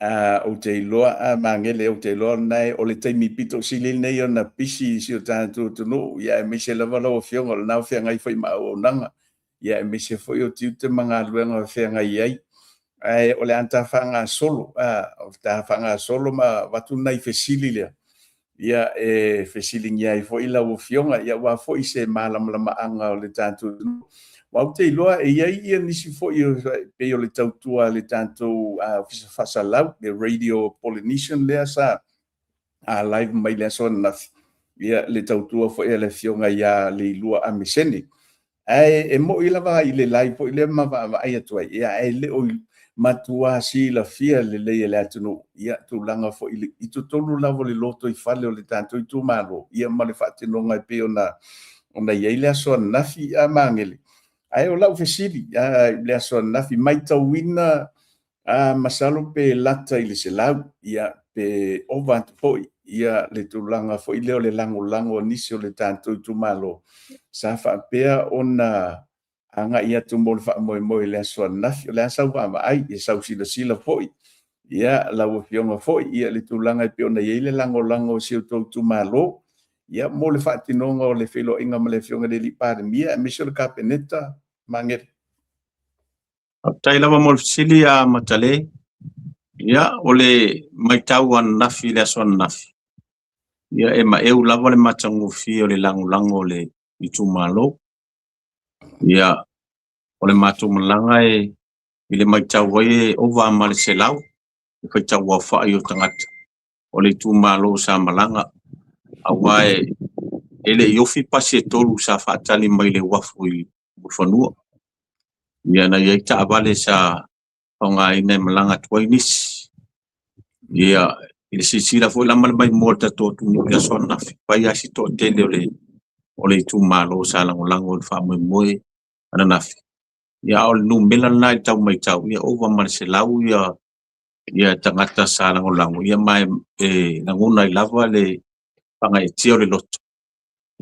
S1: O te iloa a mangele o te iloa nei o le taimi pito silil nei o na pisi si o tātou tunu ia e mese lava lau o whionga o nau whianga i whai maa o nanga ia e mese whai o tiu te mga luenga o whianga i ai o le anta whanga solo o ta whanga solo ma watu nei whesili lea ia e whesili ngia i whai lau o whionga ia wa whai se maalamlama anga o le tātou tunu Wau te iloa e iai ia nisi fo i pe o le tautua le tātou whasalau, le Radio Polynesian lea sa live mai lea so nafi. Ia le tautua fo e le fionga ia le ilua a mesene. E mo i lava i le live fo i le mawa ai atua. Ia e le o matua si la fia le le le atunu. Ia tu langa fo i tu tolu lavo le loto i fale o le tātou i tu malo. Ia ma le whatenonga i pe ona iai lea so nafi a mangele. Ai o lau fesili, le aso nafi mai tauina masalo pe lata i le se lau, ia pe ovant poi, ia le tulanga fo i leo le lango nisi o le tātou i tumalo. Sa whapea ona anga ia tumo le wha moe le aso nafi, le asau wama ai, ia sau sila foi. Ia lau fionga foi, ia le tulanga i pe ona ia le lango si o tau tumalo. Ia mo le whaatinonga o le whilo inga ma le fionga le li pandemia, me se le kapeneta, mangere.
S2: Tai lava mo sili a matale, ia o le maitau an nafi le aso an nafi. Ia e ma eu lava le matangu fi o le lango le i tumalo. Ia o le matu malanga i le maitau e o va ma le selau, i whaitau wa whai o tangata. O le tumalo sa malanga, awa ele iofi pasi e tolu sa whaatali mai le wafu i whanua. Ia na ia ta avale sa onga ina malanga tuainis. Ia ile sisira foi la mal mai morta to tu ia sona pai asi to tele ole tu malo sa lango fa moi ana nafi. Ia ol nu melana tau mai tau ia over marcelau ia tangata sa lango ia mai nguna i lava le panga e tio le loto.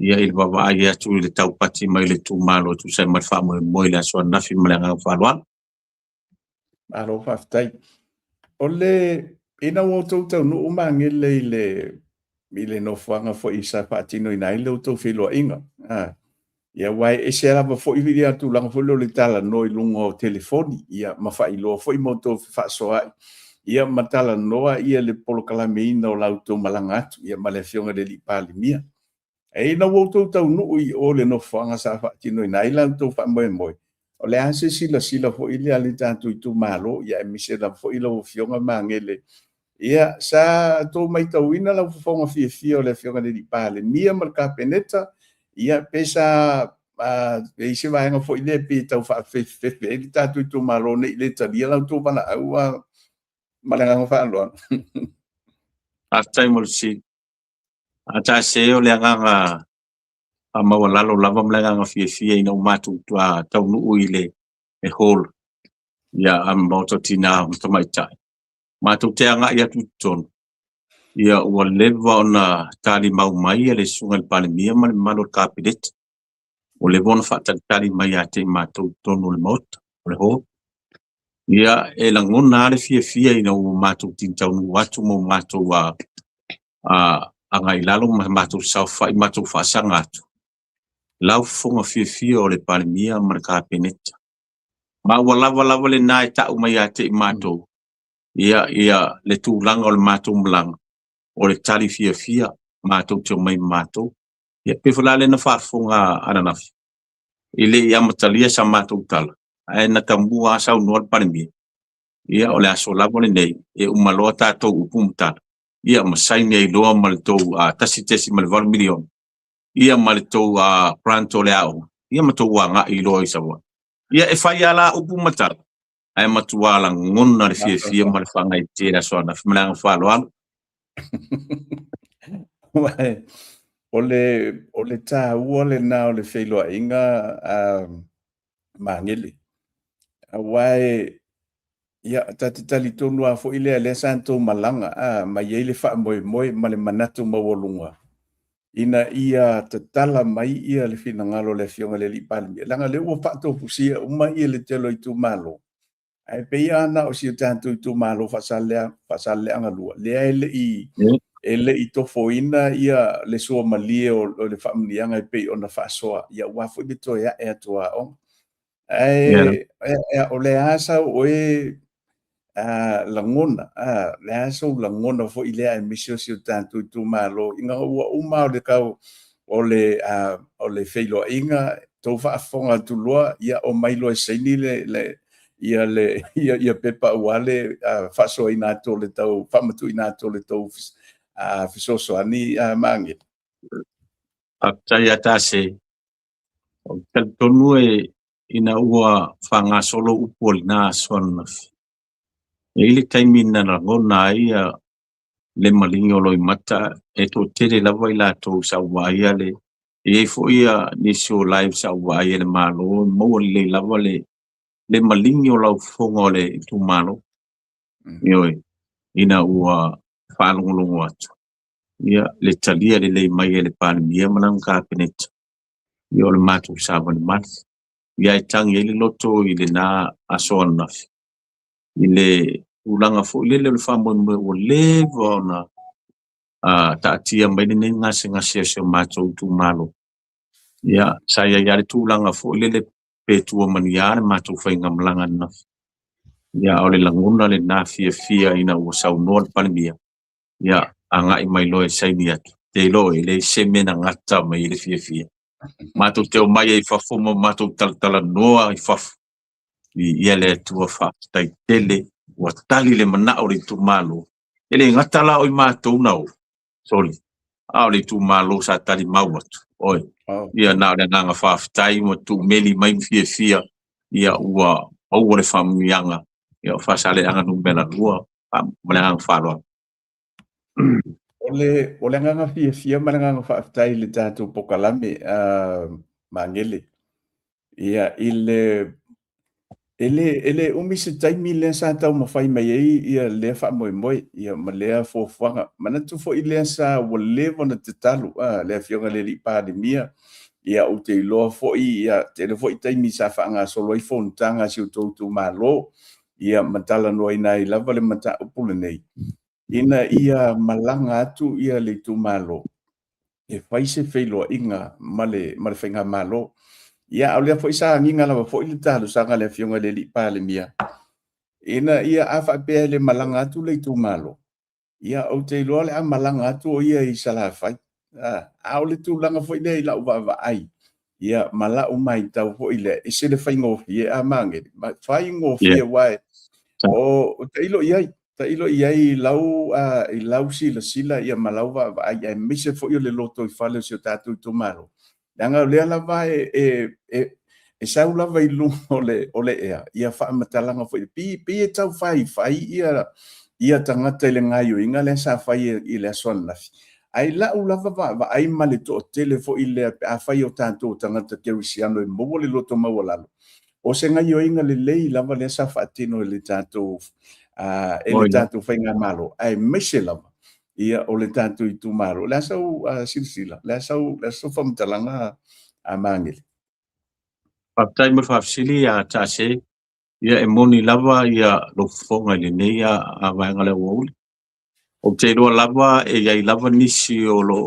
S2: Ia il baba ia tu le tau pati mai le tu malo tu sai mai fa moi la so nafi malanga fa loan.
S1: Alo faftai. Ole ina o tau no umangele ile no fanga fo isa patino ina ile to filo inga. Ia wai e se lava fo i vidia tu langa fo le tala no i lungo telefoni ia mafai lo fo i moto fa so ai. Ia matala noa ia le polo kalameina o lauto malangatu ia male fionga de li palimia. E ina o tau no i o le no fanga sa patino ina ile to fa moi. O le ase sila fo ile ali tantu i tu malo ia e mise la fo ile o fionga mangele. Ia sa to mai tauina la fonga fia o le fionga de pale mia marka peneta ia pesa e se vai nga fo ile pe tau fa fe ele tantu i tu malo ne ile talia la tu bana au malanga fa lo.
S2: After mo si ata se o le nga a mawalalo lava mlenga nga fia ina umatu tua tau nu ile e hol ia am moto tina mo mai tai matu te anga ia tuton ia o leva ona tali mau mai le sunga pale mia mal malo kapidet o le bon fa tali mai ate matu tonu le mot le ho ia e langona le fia ina o matu tintau nu watu mo matu wa anga ilalo matu saufa matu fa sangatu lau fonga fia o le palimia marka peneta. Ma wala le nai ta umai ate mato. ia le tūlanga o le mātou mlanga o le tali fia mātou teo mai mātou ia pewhala le na whaafonga ananafi i le ia matalia sa mātou tala ai na tambua sa unua le parimia ia o le aso lavo le nei e umaloa tātou upumtala ia masaini ai loa ma le tou tasi ma le 1 milion ia ma le tou pranto le au ia ma tou wanga i loa i sawa ia e whai ala upumatala ai matua la ngona le fia ma le whanga i tēra soana whimananga whaloalo
S1: o le tā ua le nā o le whailoa inga mangele wae ia tati tali tonu a fo ile le santo malanga ma ye le fa moi ma le manatu mawolunga ina ia tatala mai ia le fina ngalo le fionga le lipalmi langa le o fato pusia uma ia le telo i tu malo ai pe ia na o si tanto i tu malo fasale anga lua le ele i to foina ia le so malie o le famili anga pe ona fasoa ia wa fo de to ia e to o ai o le asa o langona le asa o langona fo ile ai misio si tanto i tu malo inga uma o le kau o le feilo inga to fa fonga tu loa ia o mai lo seni le ia pepa wale faso ina to le tau famatu ina to le tau fisoso ani mangi
S2: tai ata se o tel tonu ina ua fanga solo upolina sona ele taimina na ngona ia le malingo lo mata e to tere lava ila to sa waia le e fo ia ni so live sa waia le malo mo le lava le malingo lo fongo le tu malo yoi ina ua falungulungu atu ia le talia le mai le palmia manang kabinet yo le matu saban mat ia tang ele loto ile na asona ile ulanga fo le famo mo le vona ta tia mai ni ngase se matu tu malo ia saya ya tu ulanga fo le petu mania matu fainga mlanga na ia ole languna le na fia ina o sa no palmia ia anga i mai loe saini atu te loe le semena ngata mai le fia matu te o mai i fafumo matu tala noa i fafu ia le tua fa tai tele wa tali le mana o le tu malo ele ngata la o i matu nau soli a o le tu malo sa tali mau atu oi ia na le nanga fa tai mo tu meli mai fia ia ua o le famianga ia fa sale anga numbela lua malanga falo
S1: ole nganga fia malanga fa tai le tatu pokalame mangele ia ele umisi taimi le sa tau mafai mai ia le fa moi ia malea fofanga manatu fo ile sa wole vona te talu le fionga le lipa de mia ia o te lo fo ia te le fo taimi sa fa nga solo i fon tanga si tu malo ia matala no ina i lava le mata upule nei ina ia malanga atu ia le tu malo e fai se feilo inga male fenga malo ia o le foi sa nginga lava foi le talo sanga le fionga le lipa le mia ina ia afa pe le malanga atu le tu malo ia o te lo le malanga atu o ia i sala fai a o le tu langa foi le la va ai ia mala o mai tau foi le e se le fai ngo ia mange fai ngo fie wai o te ilo ia lau sila ia malau va ai me se foi le loto i fale se tatu tu malo danga le lava e sau lava i ole ia fa matalanga foi pi tau fai ia tangata le ngaio inga le sa fai i le sona ai la lava va ai male to tele fo i le a fai o tanto tangata kerisiano mo le loto mawalalo o se ngaio inga le lava le sa fatino le tanto ele tanto fai nga malo ai mese lava ia o le tanto i tu malo la sau silsila la sau famtalanga amangele
S2: patai mo fafsili ya tase ia emoni lava ia lo fonga le nei a vanga le wol o te lo lava e ia lava nisi o lo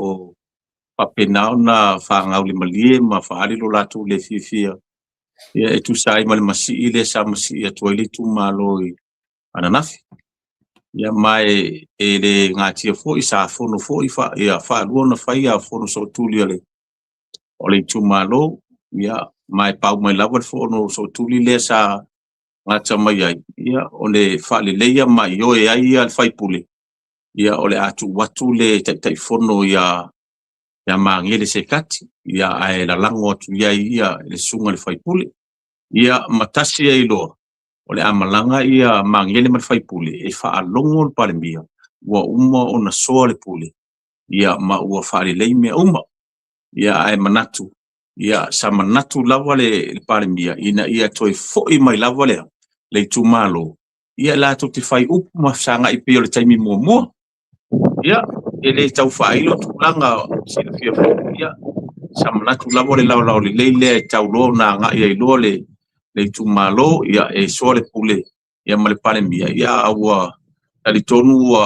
S2: papena na fanga le malie ma faali lo latu le fifia ia e tu sai mal masi ile sa masi ia toile tu malo ananafi ia mai e le ngati fo isa fono fo ifa ia fa luona fa ia fono so tuli o le tumalo ia mai pau mai lava fo no so tuli le sa ngata mai ai ia o le fa le ia mai yo e ai ia fai pule ia o le atu watu le tai fono ia mangele se kati ia ai la lango atu ia le sunga le fai pule ia matasi ai lo o le amalanga ia mangele ma fai pule e fa alongo le palemia ua uma ona soa le pule ia ma ua fa le me uma ia ai manatu ia sa manatu lava le palemia ina ia toi foi mai lava le tumalo ia la to te fai up ma sanga i pe o le taimi mo ia ele tau fa ilo tulanga silfia fo ia sa manatu lava le lao le leile tau lo na nga ia ilo le tumalo ia e so le pule ia ma le palemia ia aua ali tonu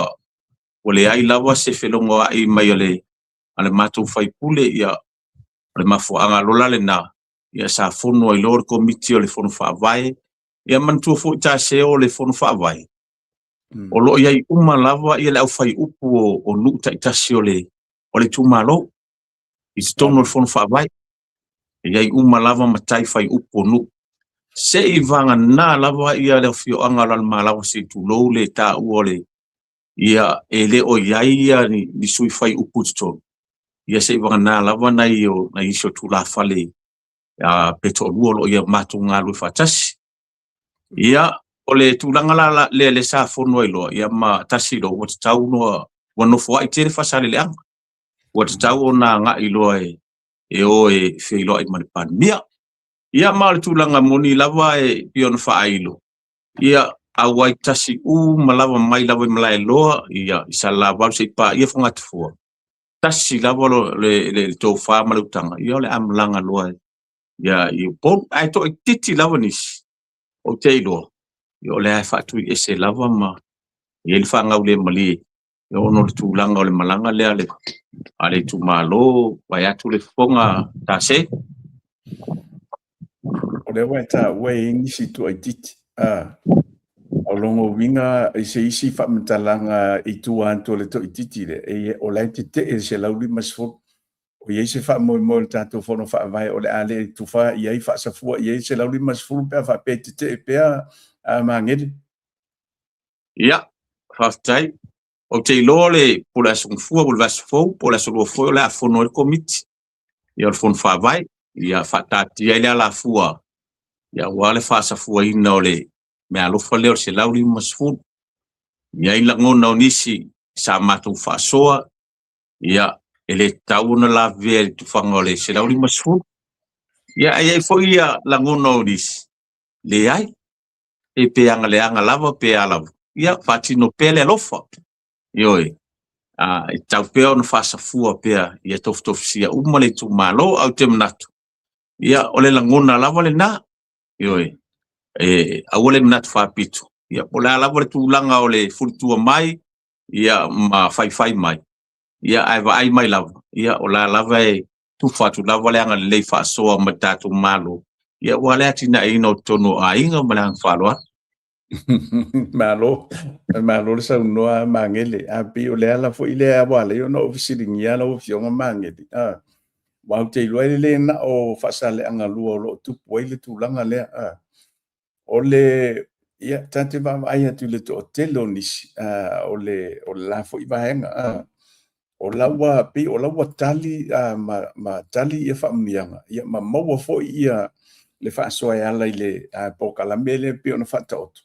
S2: o le ai lava se felongo ai mai ale matou fai pule ia le mafuanga lola le na ia sa fono ai lor komiti o le fono fa vai ia mantu fo ta se o le fono fa vai o lo ia uma lava ia le au fai upu o nu ta itasi o le tumalo i stono le fono fa vai ia uma lava matai fai upu nu se i vanga na lava ia le fio anga la malawa se tu lo le ta u le ia ele o ia ni sui fai upu sto ia se i vanga na lava na iso tu la fale a peto luolo ia matu ngalu fatasi ia ole tulanga la le sa fono ilo ia ma tasi lo wat tau no wono fo ai tere fasale le ang wat tau na nga ilo e o e fe ilo ai man mia ia ma tulanga moni lava e pion fa ailo ia awai tasi malava mai lava malai lo ia isala va se pa ia fonga tfo tasi lava le to fa malutanga ia le amlanga lo ia i pon ai to titi lavanis o teilo yo le fa tu ese lava ma il fa ngaule mali yo no tu langa le malanga le ale tu malo vai atu le fonga tase
S1: o le wa ta we nisi tu ai titi o longo winga isi fa mtalanga i tu anto le to titi le e o le tite e se lauli masfo o ye se fa mo tanto fono fa vai o le ale tu fa ye fa sa fu ye se lauli masfo pe fa petite pe a mangel
S2: ia fa tai o te lole pola son fu o vas fo pola so fo la fono le komiti ia fon fa vai ia fa tati ia la fua ia wale fa sa fu ina ole me alo fa le se lauli masfo ia ila ngona nisi sa matu fa soa ia ele tau na la ver tu fangole se lauli masfo ia ai fo ia la ngona nisi le ai e pe anga lava pe ala ia fati no pele lofa ioi e tau pe on fa sa fua pe ia tof sia umale tu malo au te manatu ia ole la ngona lava le na ioi awole manatu fa pitu ia pola lava tu langa ole fultua mai ia ma fai mai ia ai mai lava ia ola lava tu fatu lava le anga le fa soa matatu malo ia wale atina ino tono ainga malang faloa
S1: malo le sa noa mangele a pi o le ala fo ile a wale yo no ofisiling ya lo fionga mangele wa te le na o fasale anga lu lo tu poile tu langa le o le ia tante va ai tu le to telo nis o le la fo iba henga o la wa pi o la wa tali ma tali ia fa mianga ia ma mo fo ia le fa so ia la ile po kala mele pi ona fa tot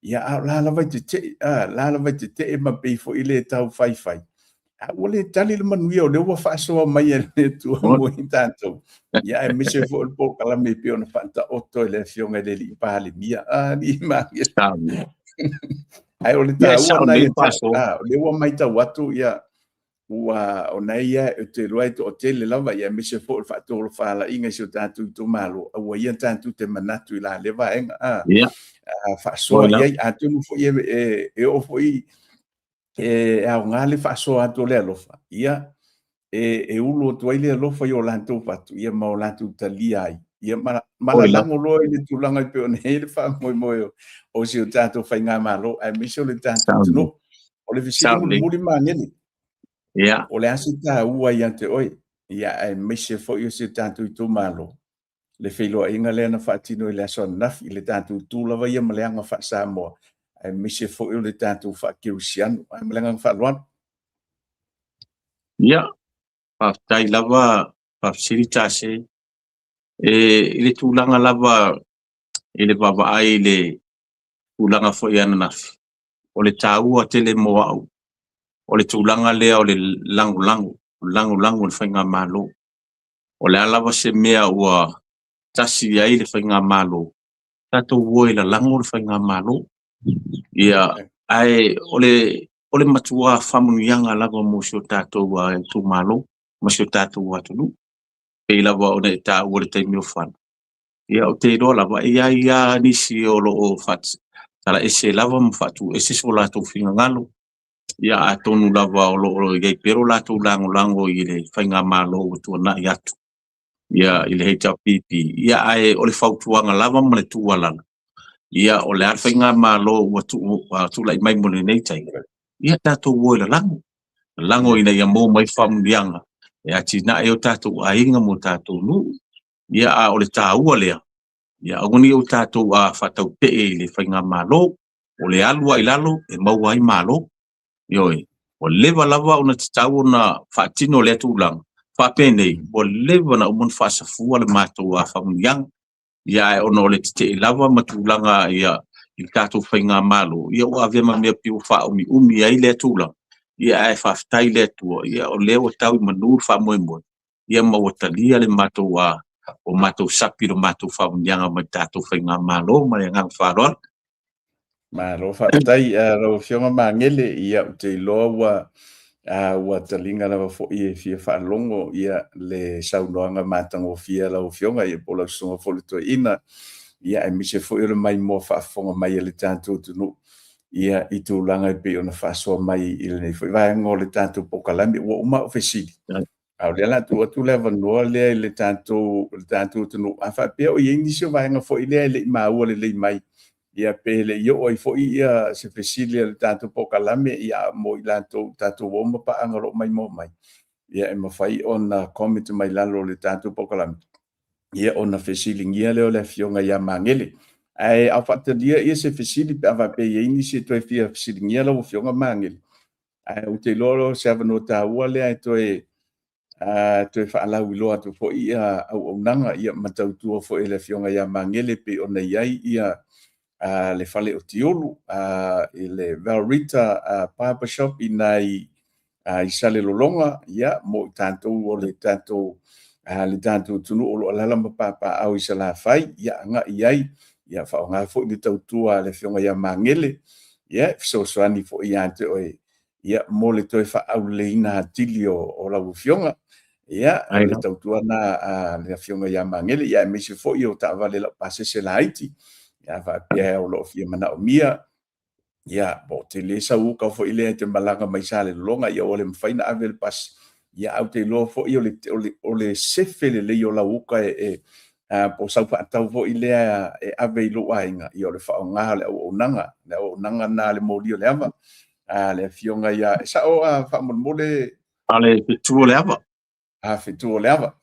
S1: ia la vai te ma pe fo ile tau fai o le tali le manuia o le wa fa so mai le tu mo tanto ia e mise fo po kala me pi ona fa ta otto le fionga le li pa le mia ni ma ai o le ta wa na le wa mai ta watu ia ua ona ia te roai to hotel lava ia mise fo fa to fa la inga so tanto to malo ua ia tanto te manatu la leva enga fa so ia atu fo ia o fo a ngale fa so atu le lofa ia ulo to ile lofa yo lanto fatu ia ma lanto talia ia mala lango lo ile tu langa pe ona ile fa mo o si tanto fa nga malo a mise le tanto no o le fesili
S2: Saudi.
S1: muli mangele
S2: Ya.
S1: o le asi taua ia te oe ia e mise foʻi o se tatou itumālo le feiloaʻiga lea na faatino i le asoanafi i le tatou tu lava ia ma le aga faasamoa ae mise foʻi o le tatou faakirusianu ae ma le agaga faaloalo
S2: Ya. Faafetai lava faafesili tase i le tulaga lava i le vavaai i le tulaga foʻi ananafi o le tāua tele mo a'u o le tulaga lea o le lagolago o le faiga mālō o le a lava se mea ua tasi ai le faiga mālō tatou ua i lalago o le faiga mālō ia ae o le matua famuniaga lava mo sio tatou a tumālō ma sio tatou atunuu pei lava ona e tāua le taimi ofana ia o te iloa lava ia nisi o loo tala ese lava ma faatu ese so latou figagalo ia a tonu lava o loo iai pero latou lagolago i le faiga mālō ua tuanaʻi atu ia i le HRPP ia ae o le fautuaga lava ma le tualala ia o le a le faiga mālō ua tuulaʻi mai mo lenei taiga ia tatou ua i lalago ina ia mo mai famuliaga e atinaʻi o tatou aiga mo tatou nuu ia a o le tāua lea ia agoni o tatou a faatauteʻe i le faiga mālō o le alu ai lalo e maua ai mālō ioe o leva lava ona tatau ona faatino o le tulaga faapenei o leva na umana faasafua le matou a famuliaga ia e ona o le teteʻi lava ma tulaga ia i le tatou faiga mālō ia ua avea ma mea piu faaumiumi ai le tulaga ia e faafetai le atua ia o lea ua tau i manū faamoemoe ia ma ua talia le matou a o matou sapi lo matou faumuliaga ma tatou faiga mālō ma le agaga faaloalo
S1: Malo faafetai rau fioga magele ia o te iloa ua taliga lava foʻi e fia faalogo ia le saunoaga matagofia lau fioga ia po lausuga foletoeina ia e mise foʻi o le maimoa faafofoga mai e le tatou tunuu ia i tulaga e pei ona faasoa mai i lenei foʻi vaega o le tatou pokalami ua uma o fesili au lea latou atu le avanua lea i le tatou tunuu a faapea o iai nisi o vaega foʻi lea e leʻi maua lelei mai ia pe le io ai foʻi ia se fesili le tatou pokalame ia mo i tatou oma paaga loo mai mo mai ia e mafai ona comment mai lalo le tatou pokalame ia ona fesiligia lea o le afioga ia magele ae au faatalia ia se fesili pe avape iai nisi e toe fia fesiligia lau afioga magele ae o te iloa se avanua tāua lea e toe faalau iloa atu foʻi ia auaunaga ia matautua foʻi le afioga ia magele pe ona iai ia le fale o tiolu i le Valrita Barber Shop i sale lolonga ia mo tatou o le tatou tunu o lo alala ma papaau i sa la fai ia agaʻi ai ia faaogā foʻi le tautua le fioga ia magele ia fesoasoani foʻi iā te oe ia mo le toe faauleina atili o lau fioga ia le tautua na le fioga ia magele ia e maise foʻi o taavale lau pasese laiti ia faapea o loo fia manaʻomia ia po te lē sauka foʻi lea te malaga mai sa le lologa ia ua le mafaina ave le pasi ia au te iloa foʻi o le sefe lelei o lauka po sau faatau foʻi lea e ave i loo aiga ia o le faaogā le auaunaga na le moli o le ava le afioga ia e saʻo faamolemole
S2: ale fetu o le ava
S1: fetu o le ava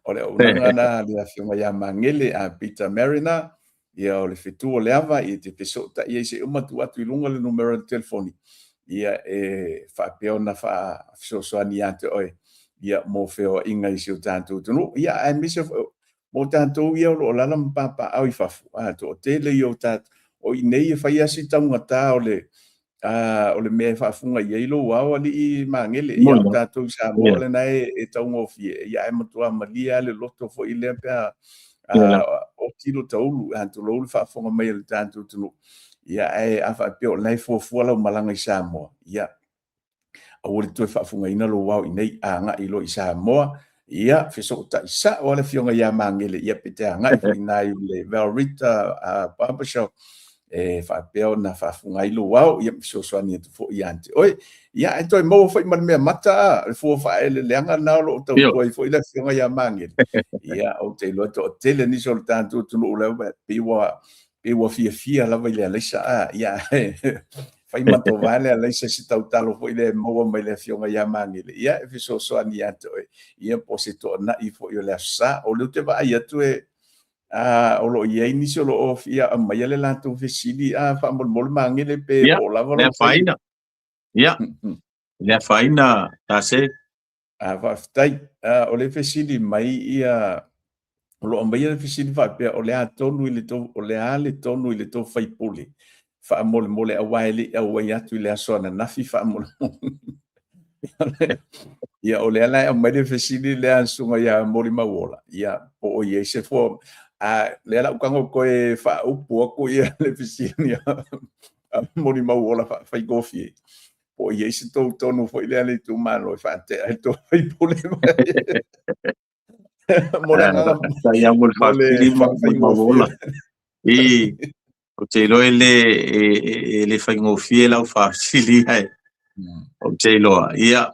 S1: o le auaunaga na le afioga ia magele Peter Mariner ia o le fetu o le ava i te fesoʻataʻi ai se uma tu atu i luga le numero le telefoni ia e faapea ona faafesoasoani iā te oe ia mo feoaʻiga i sio tatou tunuu ia ae mise mo tatou ia o loo lala ma papaau i fafu toʻatele i o tatou o inei e faia si taugatā o le mea e faafuga i ai lou ao alii magele ia o tatou Samoa lenā e taugofie ia e matua malia le loto foʻi lea pea o tilo taulu tolou le faafoga mai le tatou tunuu ia e afaapea o lenai fuafua lau malaga i Samoa ia aua le toe faafugaina lou ao inei agaʻi lo i Samoa ia fesoʻataʻisaʻo a le fioga iā magele ia pe te agaʻi foʻi na i le Valrita Barber Shop e faapea ona faafugai lou ao ia fesoasoani atu foʻi iā te oe ia e toe maua foʻi ma le mea mata le fua faaeleleaga na o loo tautua ai foʻi le fioga iā magele ia o te iloa toʻatele nisi o le tatou tunuu lea pe ua fiafia lava i le alaisa ia fai mato vale a leisa si tau talo fo ile mo mai le fionga ya mangile ia e fiso so ani ato ia po se to na I fo le sa o le te va ia tu o lo ia inicio lo of ia mai le la tu fisili fa mol mangile pe po la
S2: le faina ia le faina ta se
S1: va ftai o le fisili mai ia o lo mai le fisili va pe o le atonu ile to o le ale tonu ile to fai puli fa mole a waili a wai atu le aso na nafi fa mole ia o le ala mai le fisili le ansunga ia moli mawola ia po o ia se fo le ala ukango ko e fa upu ko ia le fisili ia moli mawola fa gofi po ia se to tonu fo ile ale tu malo fa te to fai pole mole
S2: ta ia mol fa fili mawola o te loe le whaingofie lau whaafili hai. O te loa, ia,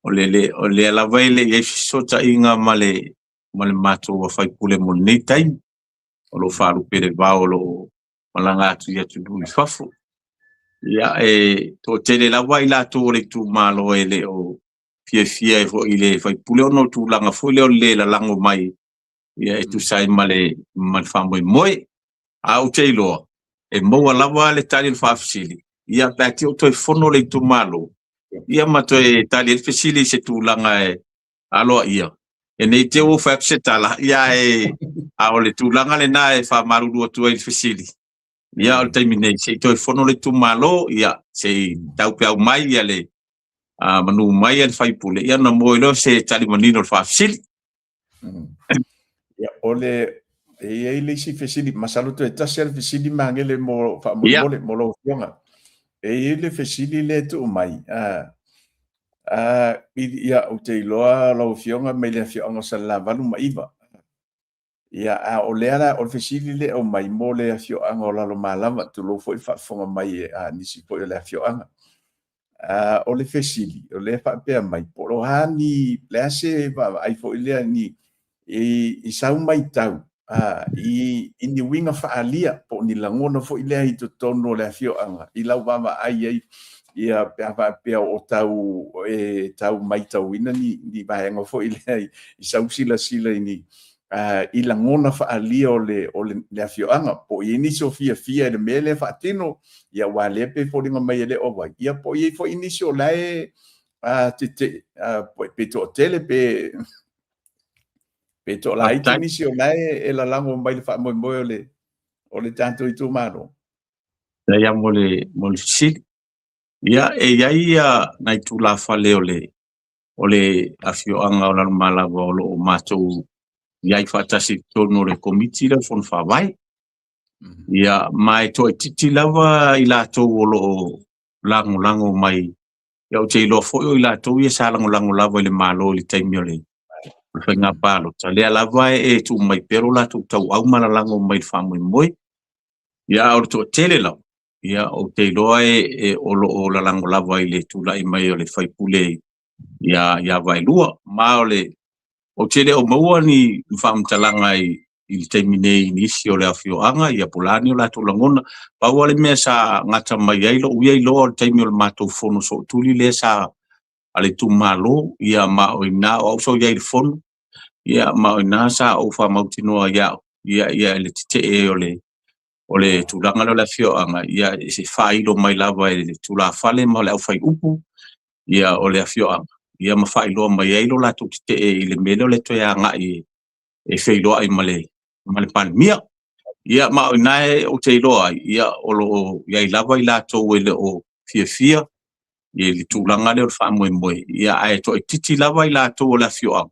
S2: o le alawai le iei sota inga male mato wa whaipule mo nei tai, o lo whaaru pere vao lo malanga atu ia tu nui whafu. Ia, to te le lawai la to le tu malo le o fia e fo i le whaipule ono tu langa fo le o le la lango mai, ia tu sai male whamoi moe, au te iloa, e moa lawa le tali le whaafisili. Ia pati o toi fono le tu malo. Ia mato e tali le whaafisili se tu langa aloa ia. E nei te o whaafise tala. Ia a o le tu langa le na e whaamaruru atu le whaafisili. Ia o le taimi nei se toi fono le tu malo. Ia se taupe au mai ia le manu mai le whaipule. Ia na moe lo se tali manino le whaafisili.
S1: Ia o le e le si fesili masalo to tasel fesili mangele mo fa mo lo fionga e le fesili le tu mai ia o te loa lo fionga me le fionga sala valu maiva ia o le ala o fesili le o mai mo le fionga o la lo malama tu lo foi fa fonga mai nisi po le fionga o le fesili o le fa pe mai po lo hani le ase va ai fo le ni i sau mai tau i ni winga faalia po ni langona fo ile ai to tono le fio anga I lau mama ai ia pe o tau tau mai tau ina ni baenga fo ile ai I sau sila ni I langona faalia o le fio anga po I ni sofia le mele fatino ia wale pe fo dinga mai le o vai ia po I fo inicio lai te pe to tele pe Peto la iti nisi o lai la lango mai le wha moe o le tanto I tu maro.
S2: Ia mo le sili. Ia ia nai tu la whale o le afioanga o la malawa o lo o mātou iai whatasi tono le komiti le fon whawai. Ia mai to titi lawa I lātou o lo lango mai. Ia o te ilo fo I lātou ia sa lango lawa I le malo le taimi o le. Whainga palo. Ta lea lawa tu mai pero la tu tau au malalango mai whamui moi. Ia o to tele lau. Ia o te loa o la lango lawa I le tu lai mai o le whaipule. Ia vai lua. Ma o tele o maua ni whamtalanga I le teimine ni isi o le awhioanga. Ia pulani o la tu langona. Paua le mea sa ngata mai ailo. Uia ilo o le teimi o le mātou fono so tuli le sa ale tu malo. Ia ma o ina o so ia I le fono. Ia ma ina sa o fa mautinoa ia le tite o le tulanga lo la fioanga ia se failo mai lava e tula fale ma le au fai upu ia o le fioanga ia ma failo mai ilo la tu tite I le mele le to ia nga e feilo ai male palmia ia ma ina o te ilo ia o lo ia lava I la to le o fia ia le tulanga le fa moi ia ai to titi lava I la to la fioanga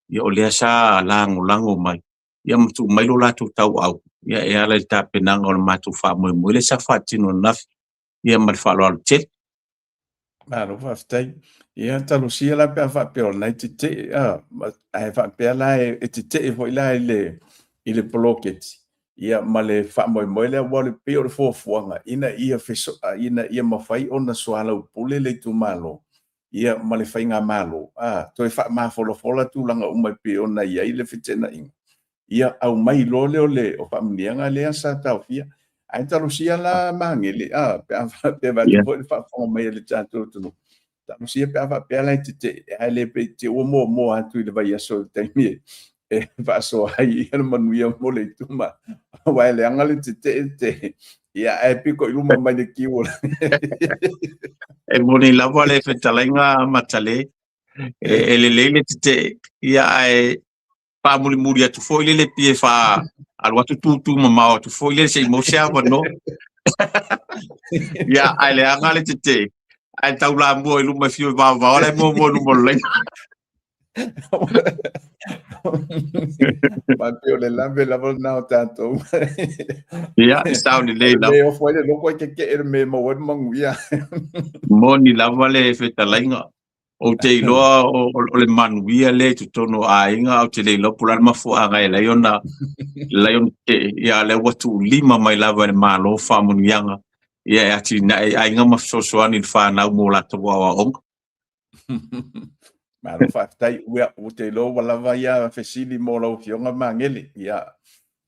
S2: ia o lea sa lango mai. Ia matu mai lo latu tau au. Ia ala I tapenanga o le matu wha moe le sa whatino nafi. Ia mal whalo alu te.
S1: Maro whaftai. Ia talo sia la pia whapea nai te te. Ai whapea la te te fo ila I le poloketi. Ia ma le wha moe le wale peo le fuafuanga. Ina ia feso. Ina ia mawhai o na soala upule le tu malo. Ia ma le whainga malo. Toi wha maa fola tūlanga umai pe ona ia I le whetena inga. Ia au mai lo le o whamnianga lea sa tau fia. ai talusia la mangili pe va
S2: Yeah.
S1: tu fa fo mai le tanto tu talusia pe va pe la te ai le pe te o mo atu le vai so te mi e va so ai el manuia mo le tu ma wa le anga le te ia e piko i luma mai le kiu
S2: E moni lava le whetalainga matale. E le leile te ia e pa muri muri atu fo ile le pie fa al watu tu mama atu fo ile se mo se ava no. Ia ai le anga le te. Ai tau la mo i luma fio va ole mo mo le.
S1: ma pe o le lave la vol na tanto
S2: Ia sa ni le la.
S1: le o foi le loko ke me mo wad manguia
S2: Moni lava le whetalainga. O te iloa o le manuia le tu tono a inga o te le iloa pula mafu anga e leion te ia le watu lima mai lava le malo fa munianga ia e ati na a inga mafosoani le fa na mo la to wa onga
S1: ma lo fa tai o te lo wala va ia fesili mo lo fionga mangeli ia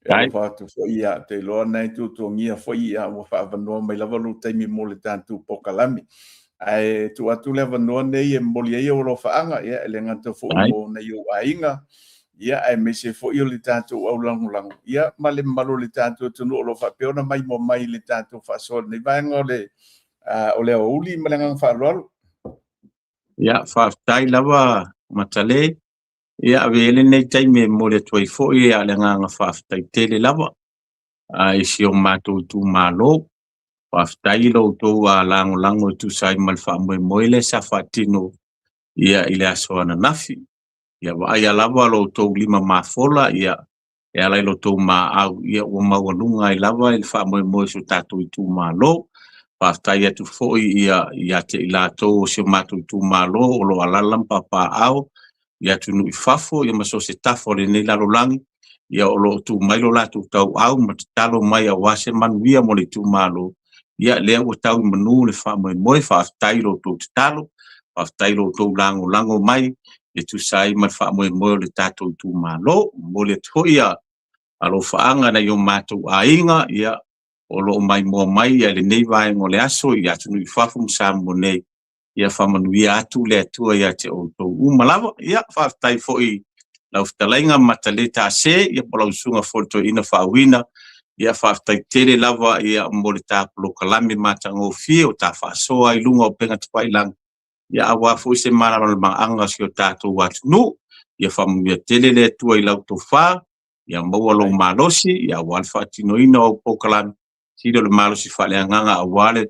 S2: Ai.
S1: e fa tu fo ia te lo na tu ngia fo ia o fa vano mai lava lo te mi mo le tantu pokalami ai tu atu le vano nei e moli e o lo faanga ia le ngata fo mo na yo ainga ia ai me se fo yo le tantu au lang ia ma le malo le tantu tu no lo fa pe ona mai mo mai le tantu fa so nei vai ngole o le uli malenga fa lo
S2: ia fa tai lava matale ia vele nei tai me mo le toi fo ia le nga fa tai tele lava ai si o matu tu malo fa tai lo to a lango tu sai mal fa mo le sa fatino ia ile aso na nafi ia wa ia lava lo to lima mafola ia e ala lo to ma au ia o ma walunga i lava il fa mo su tatu tu malo pa tai tu fo ia te ila to se matu tu malo o lo alalam papa au ia tu nu fafo ia maso se tafo le nei la rolangi ia o lo tu mai lo la tu tau au ma talo mai a wase man via mo le tu malo ia le o tau manu le fa mo fa tai lo tu talo fa tai lo to lango mai e tu sai ma fa mo le tatu tu malo mo le toia alo faanga na yo matu ainga ia o lo mai mo mai ia le nei vai ngole aso ia tu ni fafum sambo nei ia famanu ia atu le atu ia te o to malava ia fa tai foi la ftalainga mataleta se ia pola usunga foto ina fa wina ia fa tai tele lava ia mo le tapu kalami matango fi o ta fa so ai lunga o penga tpai lang ia awa fu se mara ma anga sio tatu wat nu ia famu ia tele le tu ai lau to fa ia maua lo malosi ia walfa tino ino o pokalan sido le malosi fa le nganga awale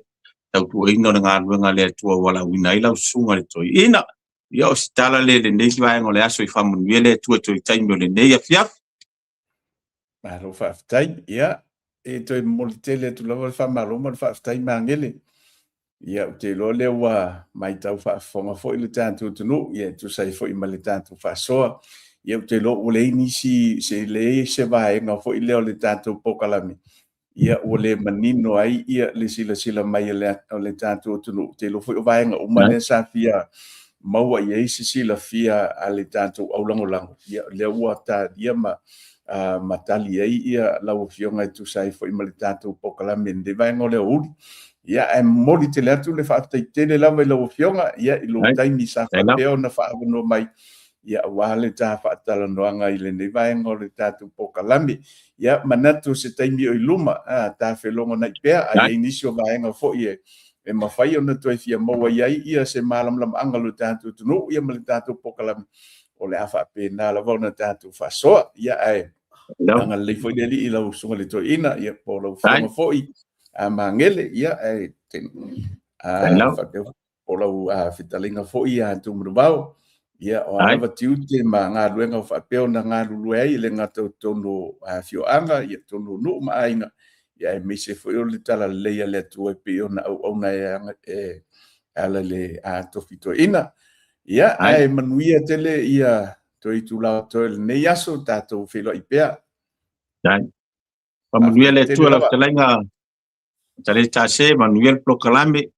S2: tau tu ino nga luenga le tu wala wina ila sunga le toi ina ia o stala le nei vai ngole aso I famu le tu toi taimo le nei afia
S1: ma lo fa tai ia e toi molitele tu lo fa malo mo fa tai mangele ia te lo le wa mai tau fa fonga fo ile tantu tu no ia tu sai fo I male tantu fa so ia te lo o le inisi se le se vai nga fo ile o le tantu pokalami ia o le manino ai ia le sila mai le tantu tu no te lo fo vai nga o mane sa fia maua ia isi sila fia ale tantu au lango ia le wa ta ia matali ai ia lau fionga tu sai fo I male tantu pokalami de vai nga le uli ia e moli te leatu le whaataitele lawa I lau fionga, ia I lo taimi sa whapeo na whaavano mai, ia wale tā whaatala noanga I le nevaenga o le tātu pokalami, ia manatu se taimi o I luma, tā whelongo na pea, a ia inisio vaenga fo ia, e mawhai o na toi fia maua iai, ia se malam anga lo tātu tunu, ia ma le tātu pokalami, o le awha pēnā lawa na tātu whasoa, ia ai, anga le foi deli I lau sunga le toi ina, ia po lau fionga fo I, mangele ia e ten fa o lau fitalinga fo ia tu mrubao ia o ava tiute ma nga luenga fa peo na nga lulu ai le nga tono fio anga ia tono no maina ia me se foi o le tala le ia le tu e peo na o na e ala le to fito ina ia ai manuia tele ia toi tu la to le yaso tato filo ipea
S2: ai manuia le tu la telenga tale tase manuel proclame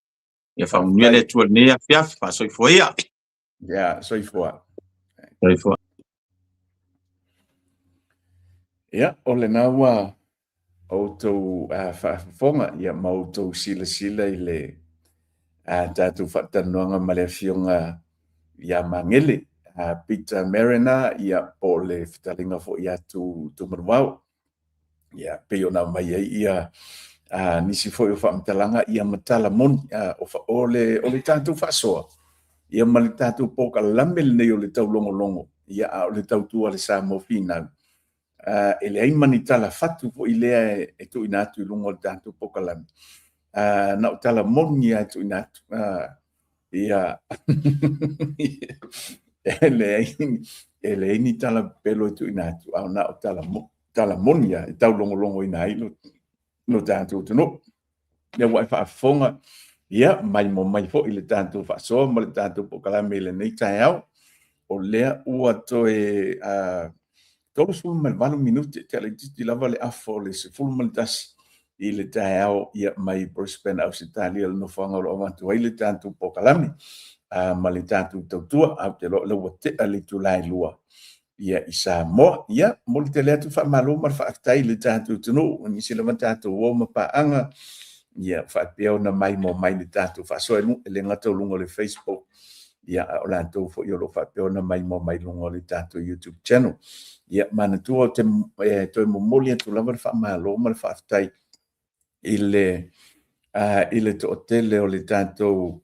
S2: e fa manuel tu ne afia fa so foi
S1: ya so foi ya o le nawa outou whaafonga ia mautou sila i le tātou whaatanoanga ma le afionga ia mangele Peter Mariner ia po le whitalinga fo ia tu manuau ia peona mai ai ia nisi fo o whaamtalanga ia matala mon o le tātou whaasoa ia ma le tātou poka lamel nei o le tau longo ia o le tau tua le sa mo fina e le aimani tala fatu po i lea e tu inatu i lungo le tātou poka lamel na o tala mon ia tu inatu ia ele ini tala pelo tu inatu au na o tala mon ia e tau longo ina ilo no tātou tuno ia wai whaafonga ia mai mo mai fo i le tātou whaasoa ma le tātou poka lamel le nei tai au o lea ua toe tolu sulu mal valu minuti te ale titi lava le afo le se fulu mal tasi i le tae au ia mai Brisbane au se tali al no whanga o amantu ai le tātou pokalami ma le tātou tautua au te lo ua te ale tu lai lua ia i Samoa ia mo le te lea tu whamalo ma whaaktai le tātou tunu ni sila ma tātou o ma paanga ia whaapeo na mai mo mai le tātou whaasoa le ngata lungo le Facebook ia o lantou fo yo lo whaapeo na mai mo mai lungo le tātou YouTube channel ia mana tua te toi momoli atu lava le whaamalo ma le whaaftai i le to tele o le tātou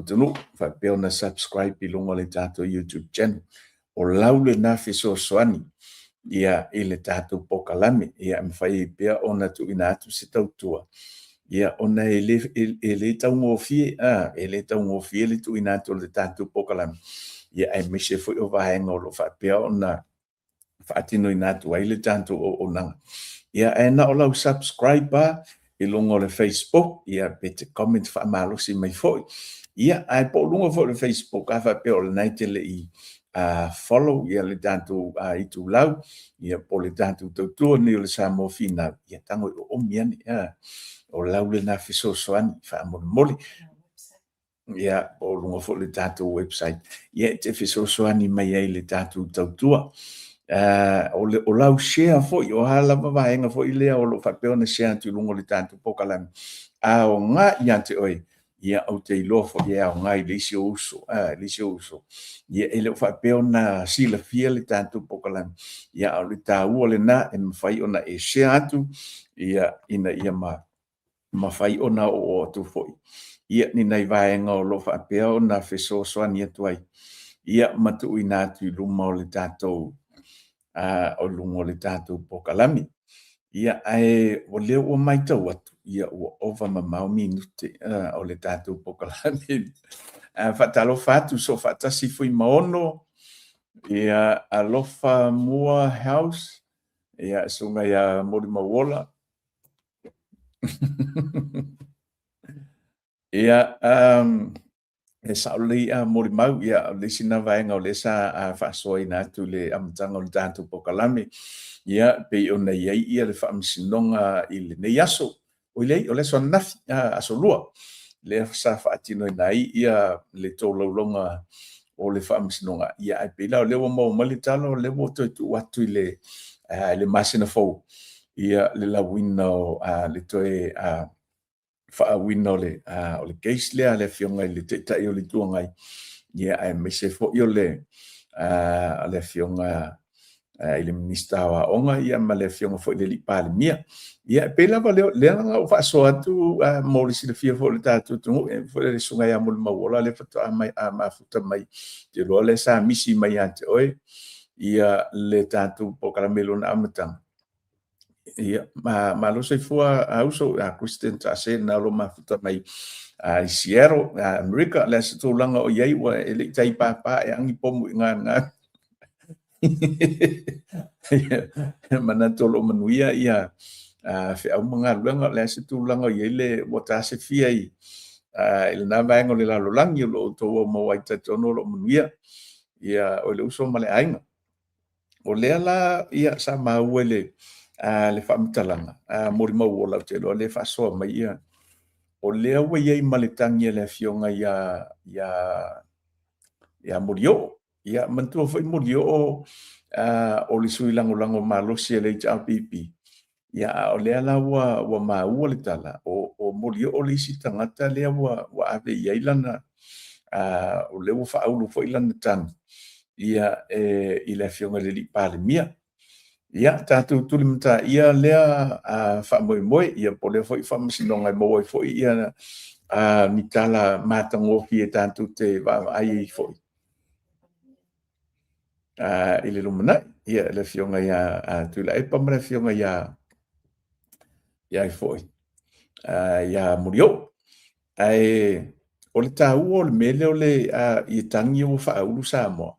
S1: tunu whaapeo na subscribe i lungo le tātou YouTube channel o lau le na fesoasoani ia i le tātou pokalame ia mwhai pia ona tu ina atu se tautua ia ona e le taungofie e le taungofie le tu ina atu le tātou pokalame ia e mise foi o vaenga o lo whaapea ona whaatino ina atu ai le tātou o nanga ia e na o lau subscriber i longo le Facebook ia pete comment whaamalosi mai foi ia ai po lungo foi le Facebook a whaapea o le naitele i follow ia le tātou i tu lau ia po le tātou tautua ni o le Samoa fina ia tango o omiani o lau le na fisosoani whaamoli ia o lungo foi le tātou website ia te fisosoani mai ai le tātou tautua o lau share foi o hala vaenga foi lea o lo whapeo na share tu lungo le tātou pokalami o ngā ia te oi ia au te ilofo ia o ngai lisi uso ia ele o whapeo na sila fia le tātou pokalami ia au le tāua le na e mawhai ona e share atu ia ina ia mawhai ona o atu foi ia ni nei vaenga o lo whapeo na fesosoani atu ai ia matu ina atu i luma o le tātou o lungo le tātou pokalami ia ai o leo o mai tau atu ia o ova mamau minute o le tātou pokalami whatalo whatu so whatasi fui maono ia alofa mua house ia sunga ia mori mawola ia e sauli mori mau ia le sina vaenga o le sa whaasoa ina atu le amatanga o le tātou pokalami ia pe ona iai ia le whaamisinonga i le nei aso o le so nafi aso lua le sa whaatino ina ia le tōlaulonga o le whaamisinonga ia ai pe lao lewa mau mali talo lewa toi tu watu i le masina fau ia le lawina o le toe whaawina o le case lea le fionga i le teitai o le tuangai ia ai mese fo i o le fionga i le minista wa onga ia ma le fionga fo i le lipale mia ia pe lava le nga o whaaso atu mo le sila fia fo le tātou tungu fo le sunga ia mo le mawola le whatua mai mafuta mai te roa le sa misi mai ante oe ia le tātou pokalamelo na amatanga ia ma lo se fua auso Christian tase na lo mafuta mai i Seattle America le se tolanga o iai wa ele tai papa e angi pomu nga mana tolo manuia ia fe au mga luanga le se tolanga iai le wata se fia i il na vaenga le lalo langi lo to mo wai tatono lo manuia ia o le uso male ainga o le ala ia sa mauele le whaamitalanga mori mau o lau te loa le whaasoa mai ia o lea ua iei maletangi le fionga ia mori o ia mantua whai mori o le sui lango malosi le HRPP ia o lea la ua maua le tala o moli o le isi tangata lea ua ave iai lana o le ua whaaulu fo ilana tanu ia i le fionga le li palemia ia tātou tuli mata ia lea whaamoemoe ia po lea fo i whamasinonga i moe fo ia ni tala matangofi e tātou te ai i fo i le lumana ia le fionga ia tuila e pamana fionga ia i fo ia murio ai o le tāua o le mele o le i tangi o whaaulu sa moa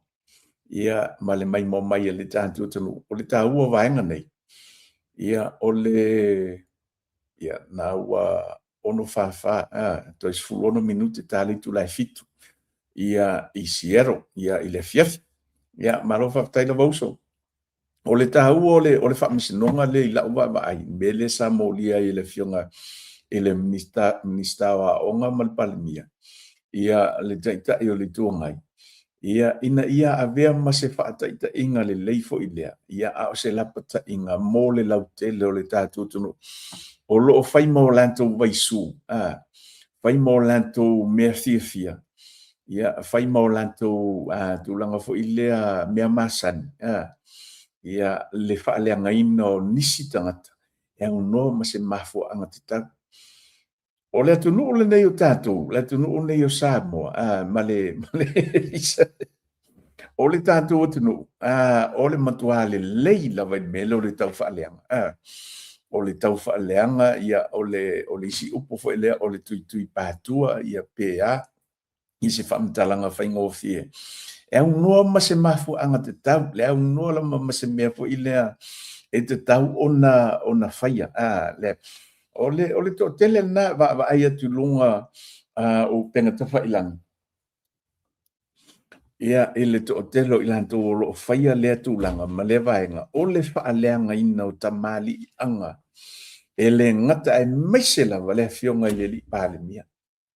S1: ia ma le mai mo mai le tātou tanu o le tāua vaenga nei ia o le ia na ua ono whawha to is fulono minute tali tu lai fitu ia i siero ia i le fiafi ia maro whaftaila vauso o le tāua o le whamisinonga le i laua wa ai mele sa molia i le fionga i le minista wa onga malpalimia ia le taita i o le tuangai ia ina ia avea ma se whaataita inga le leifo i lea ia a o se lapata inga mo le lautele o le tātou tunu o loo whai mo lantou vaisu whai mo lantou mea fiafia ia whai mo lantou tūlanga fo i lea mea masani ia le whaaleanga ina o nisi tangata e uno ma se mafo anga te tau o le tunu le nei o tātou le tunu nei o Samoa ma le isa o le tātou o tunu o le matua le lei lava i mele o le tau whaaleanga o le tau whaaleanga ia o le isi upo fo elea o le tui pātua ia PA i se whamtalanga whaingofie e au noa ma se mafu anga te tau le au noa la ma se mea fo i lea e te tau ona whaia le o le to tele na va ai atu lunga o penga tafa ilang ia ele to telo ilang to lo faia le tu langa ma le vaenga o le fa leanga ina o tamali anga ele ngata e mesela vale fionga le li palemia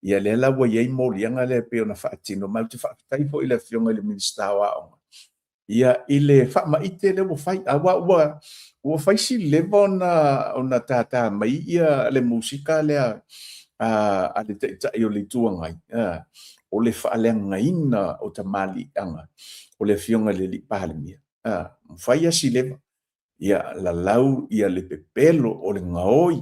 S1: ia le la wa ye mo lianga le pe ona fa tino ma te fa tai fo ile fionga le minista wa ia ile fa ma ite le wo fai wa o fai si le ona tata mai ia le musika le a le te o le tuangai o le whaaleanga ina o tamali anga o le fionga le li palemia fai a si leva ia la lau ia le pepelo o le ngaoi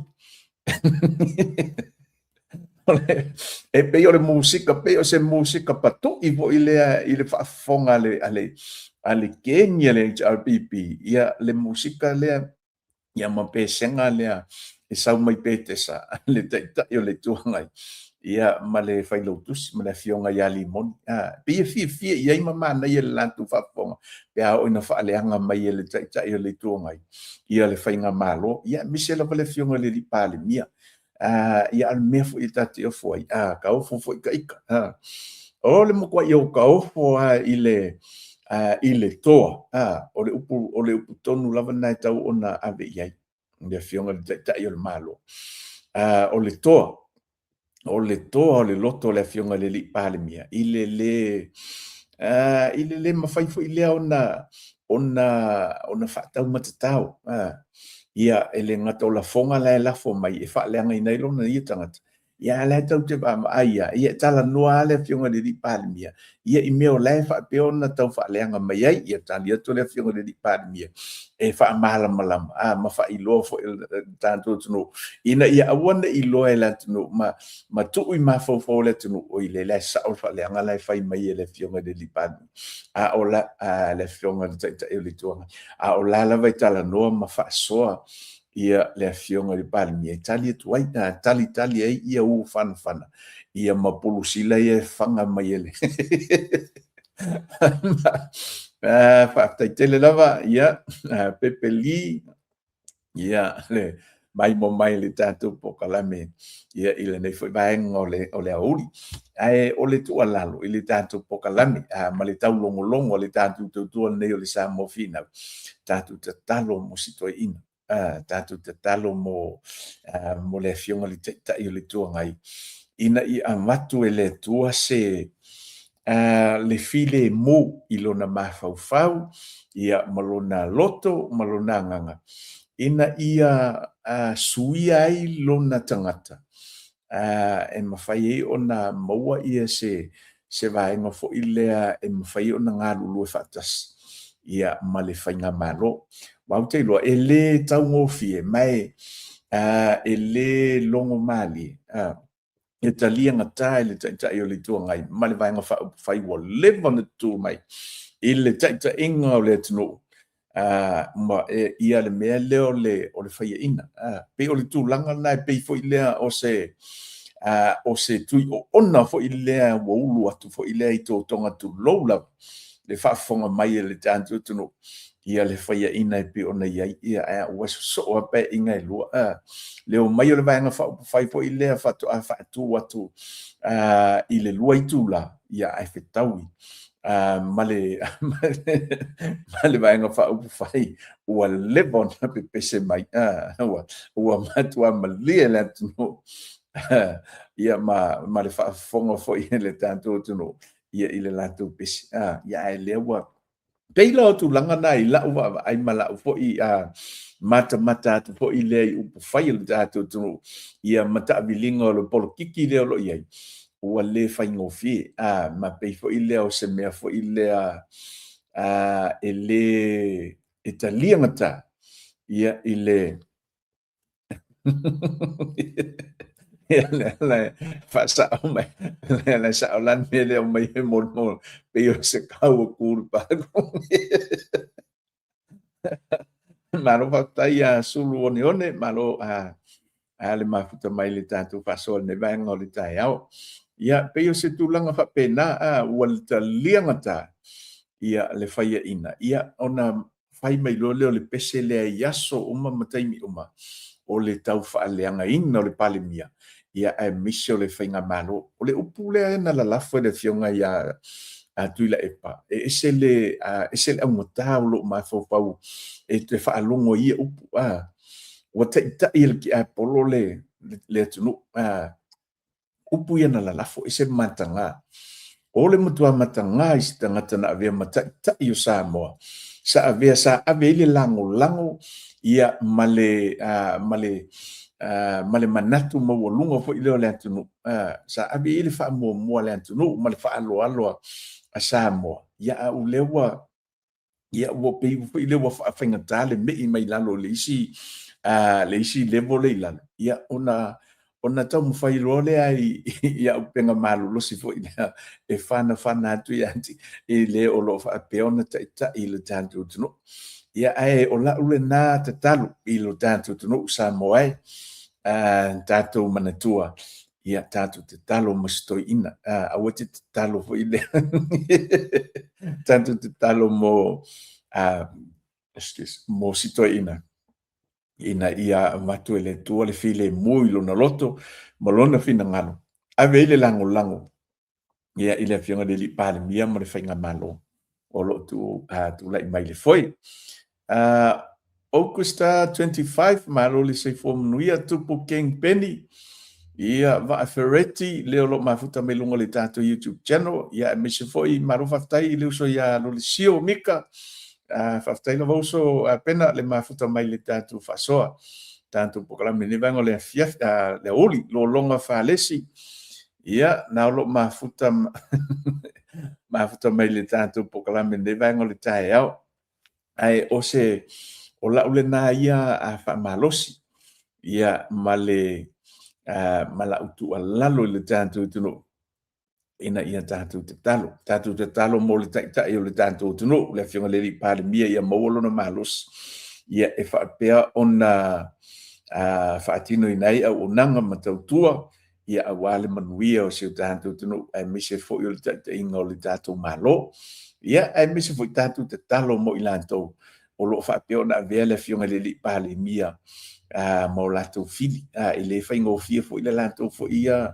S1: e pe o le musika pe o se musika patu i vo i le whaafonga ale kenya le HRPP ia le musika le ia ma pe senga le e sau mai petesa le taita o le tuangai ia ma le whailotus ma le fionga ia limon pe ia fia ia ima mana ia le lantu whafonga pe a oina whaaleanga mai le taita o le tuangai ia le whainga malo ia misela le fionga le li palemia ia al mea fo i tate o foi ka ofo foi ka ika o le mo kwa yo ka ofo i le toa o le upu tonu lava nai tau ona ave iai le fionga le tai o le malo o le toa o le loto le fionga le li palemia i le mawhai fo i lea ona whaatau matatau ia ele ngata o la fonga la lafo mai e whaaleanga i nei lona ia tangata ia le tau te aia ia tala noa le fionga le li palemia ia i meo le whaapeona tau whaaleanga mai ai ia tali atu le fionga le li palemia e whaamala malama ma whailoa fo tātou tunu ina ia awana i loa e la tunu ma tuu i mawhau le tunu o i le sao whaaleanga le whai mai e le fionga le li palemia o la le fionga le taita e le tuanga o la lava i tala noa ma whaasoa ia le fionga le palemia tali atu ai tali ai ia u fana ia mapulu sila ia fanga mai ele whaataitele lava ia pepeli ia le mai mo mai le tātou pokalame ia ile nei foi vaenga o le auri o le tua lalo i le tātou pokalame ma le tau longolongo le tātou tautua nei o le Samofina tātou tatalo mo sitoe ina tātou tatalo mo le fionga le tai o le tuangai ina i amatu e le tua se le file mo i lona mafaufau ia malona loto malona nganga ina ia suia ai lona tangata. E mawhai e ona maua ia se vaenga fo ilea e mawhai ona ngā lulu e whatas ia ma le whainga malo. Wau te loa, e le tau ngōwhi e mai e le longo mali. E ta lianga tā e le tai o le tua ngai, ma le vaenga whai wa lewa na tū mai. I le tai inga o le tino. Ma ia le mea leo o le whaia ina. Pe o le tūlanga nai pe fo ilea o se tui o ona fo ilea wa ulu atu fo ilea i tō tonga tu loula. Le whaafonga mai e le tāntu tino. Ia le whaia ina e pe ona iai ia waso so a pe inga e lua. Leo mai o le vaenga whai fo ilea whatu atu i le lua i tūla ia ai whetaui. Male vaenga whai ua lebon pe pese mai. Ua matua malia le tino. Ia ma le whaafonga fo i le tāntu tino. Ia i le lātou pese. Ia e lewa. Peila o tu langa nai la uwa ai mala fo i mata atu fo i le upu whai le tātou tino. Ia mata avilinga o le polo kiki leo lo iai. Ua le whai ngofi ma pei fo i lea o se mea fo i lea e le e ta liangata ia i le le whasa o mai le sa o lan me leo mai he mo pei o se kau o kuru pakongi maro whaktai sulu one maro le mafuta mai le tātou whasoa ne vaenga o le tai au. Ia peo se tūlanga whapena ua le ta liangata ia le whaia ina. Ia ona whai mai leo le pese lea iaso uma mataimi uma o le tau whaaleanga ina o le palemia. Ia e misi o le whainga malo. O le upu lea na la lafo le fionga ia tuila epa. Ese le aungata o lo mawhau e te whaalongo ia upu. Ua ta il ki a polo le tunu. Upu ia na lalafo i se matanga. O le mutua matanga i se tangata na avea matai o Samoa. Sa avea ile lango ia male manatu mawalunga fo ileo le antunu. Sa avea ile wha mua le antunu, male wha aloa a Samoa. Ia a ulewa, ia ua pei fo ilewa wha whaingatale me i mai lalo le isi levo le ilalo. Ia ona tau mwhai role ai ia upenga malu losi fo ina e whana atu i anti i le o lo wha peona ta i le tāntu tunu. Ia ai o la ule nā te talu i lo tāntu tunu sa moai tātou manatua. Ia tātou te talo mastoi ina. Awa te talo fo i le. Tātou te talo mo sitoi ina. Ina ia matu ele tua le file mui lona loto malona fina ngalo ave ile lango ia ile fionga de li pale mia mo le fainga malo o lo tu lai mai le foi Augusta 25 malo le se form nuia tupu King Penny ia va Ferretti le lo mafuta melunga le tato YouTube channel ia me se foi marufa tai le so ia lo le sio mika whaftaina vauso pena le mafuta mai le tātou whasoa. Tātou pokalame ne vango le fiaf, le oli, lo longa whalesi. Ia, nao lo mafuta mai le tātou pokalame ne vango le tae au. Ai, o la ule nā ia a whamalosi. Ia, mala utu alalo le tātou tunu. Ina ia tātou te talo mo le tai o le tātou tunu, le fionga le li pāle mia ia mauolo na malos, ia e whaapea ona whaatino inai au onanga matautua, ia awale manuia o siu tātou tunu, ai mise fo i o le tai inga o le tātou malo, ia ai mise fo i tātou te talo mo i lantou, o lo whaapea ona avea le fionga le li pāle mia, mo latou fili, i le whaingo fia fo i le lantou fo ia,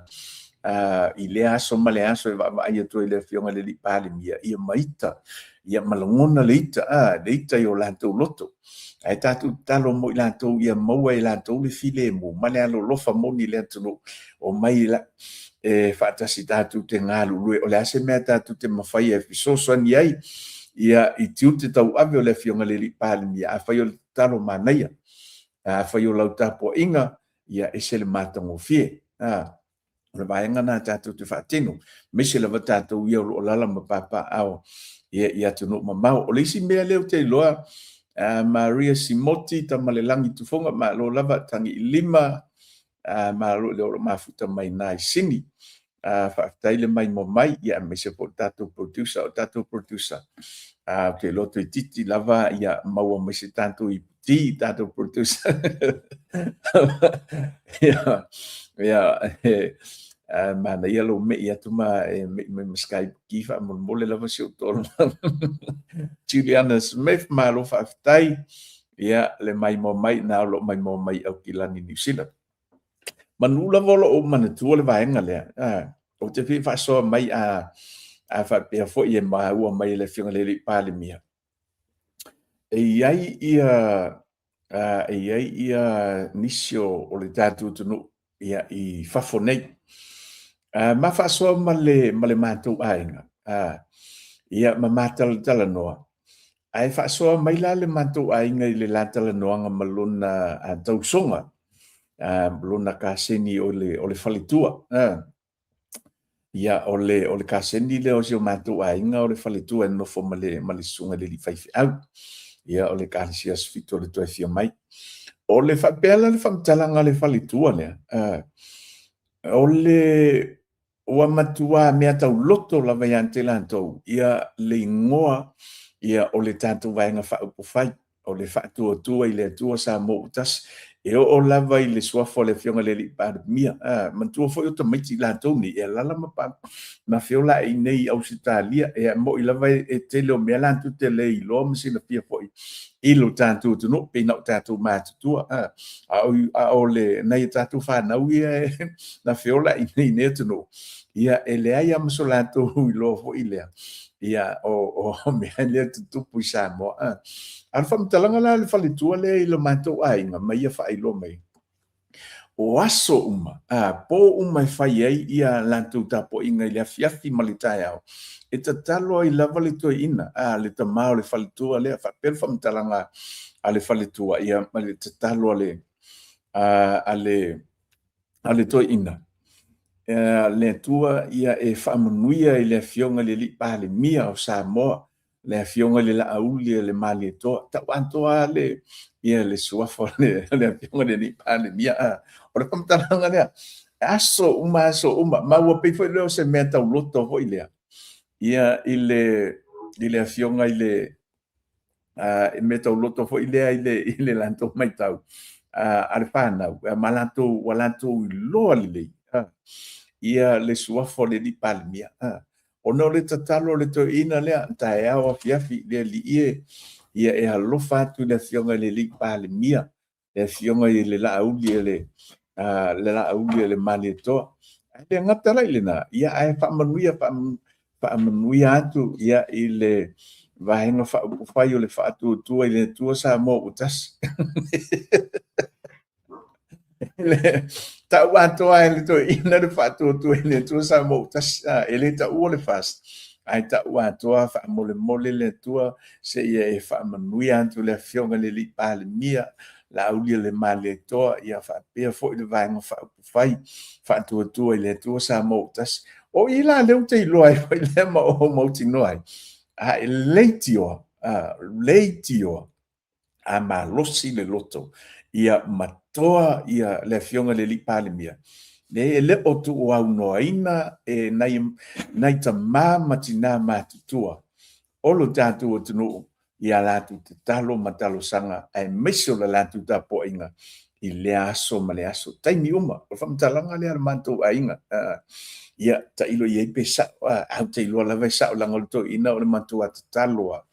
S1: i le aso ma le aso e va ia to le fionga le li pale mia ia maita ia malangona le ita i o lantou loto ai tatu talo mo i lantou ia maua i lantou le file mo ma le alo lofa mo ni le atu o mai la fatasi tatu te ngalu lue o le ase mea tatu te mawhai e fisoso ni ai ia i tiu te tau ave o le fionga le li pale mia a whai o le talo manaia whai o lau tapo inga, ia ese le matango fie. Le vaenga na tātou te whaatino. Mese lava tātou ia o lala ma papa au. Ia tunu mamau. O leisi mea leo te loa, Maria Simoti, ta malelangi tufonga, ma lo lava tangi lima, ma lo leo mafuta mai nai sini. Whaataile mai mo mai, ia mese po tātou producer, o tātou producer. Ke loto I titi lava, ia maua mese tātou I ti, tātou producer. Mana ia lo me ia tuma me Skype kifa mo mole lava si utolo. Juliana Smith ma lo whaafitai, ia le mai mo mai, na lo mai mo mai au kilani New Zealand. Manula volo o manatua le vaenga lea. O te fi whaasoa mai a whaapea fo ia maa ua mai le whiunga le li pāle mia. E iai ia nisio o le tātou tunu ia I whafonei. Ma whaasoa ma le mātou ainga. Ia ma mātala noa. Ai whaasoa mai la le mātou ainga I le lātala noanga malona tausonga. Malona kāseni o le whalitua. Ia o le kāseni le o si o mātou ainga o le whalitua no fo ma le sunga le li whaifi au. Ia o le kālisia sfito le toi fia mai. O le whapela le whamtalanga le whalitua lea. O le ua matua mea tau loto la vai ante lantou. Ia le ingoa, ia o le tātou vaenga whaupufai. O le whaatua I le atua sa mo utas. E o lava I le suafo le fionga le li pārmia. Mantua fo I o tamaiti lantou ni. E lala ma fiola I nei au sitalia. E mo I lava e tele o mea lantou te le I loa masina pia fo I lo tātou tunu. Pena o tātou mātutua. A o le nei tātou whanau ia na fiola I nei ne tunu. Ia e le ai amaso lantou I loa fo I lea. Ia o mea lea tutupu I Samoa. Al whamtalanga la le whalitua le I lo mātou ainga, mai ia whailo mai. O aso uma, po uma I whai ei ia lantou tapo inga I le afiafi malitai au. E ta talo I lava le toi ina, le ta mao le whalitua le, whapel whamtalanga a le whalitua, ia le ta talo ale toi ina. Le tua ia e whamanuia I le fionga le li pāle mia o Samoa, le fionga le la auli le mali to ta wantoa le ia le suafo le fionga le li pāle mia o le pamtalanga le aso uma ma ua pe foi le se meta o loto foi le ia ile fionga ile meta o loto foi ile lanto mai tau al fana malanto walanto lo le ia le suafo le li pāle mia Ono le tatalo le to ina lea ta e awa fiafi le li ia e alofa atu le fionga le li pāle mia le fionga I le la auli le mali toa le ngata lai le na ia ai whaamanuia atu ia I le vahenga whai o le whaatu tua I le tua sa mo utas ta watoa ele to ina le fatu to ele to sa mo ta ele ta o le fast ai ta watoa fa mole le tua se e fa manui antu le fionga le li pale mia la uli le male to ia fa pe fo le vai mo fa tu ele to sa mo ta o ila le te lo ai le mo ti no ai leitio ma losi le loto ia matoa ia le fionga le li pale mia. Le o tu o au noaina e nai ta matina matutua. O lo tātou o tunu ia latu te talo matalo sanga ai meso la latu ta po inga I le aso ma le aso. Taimi uma, o whamtalanga le mantou ainga. Ia ta ilo iei pe sa, au te ilo la vai sa o langa to ina o le mantou a te taloa.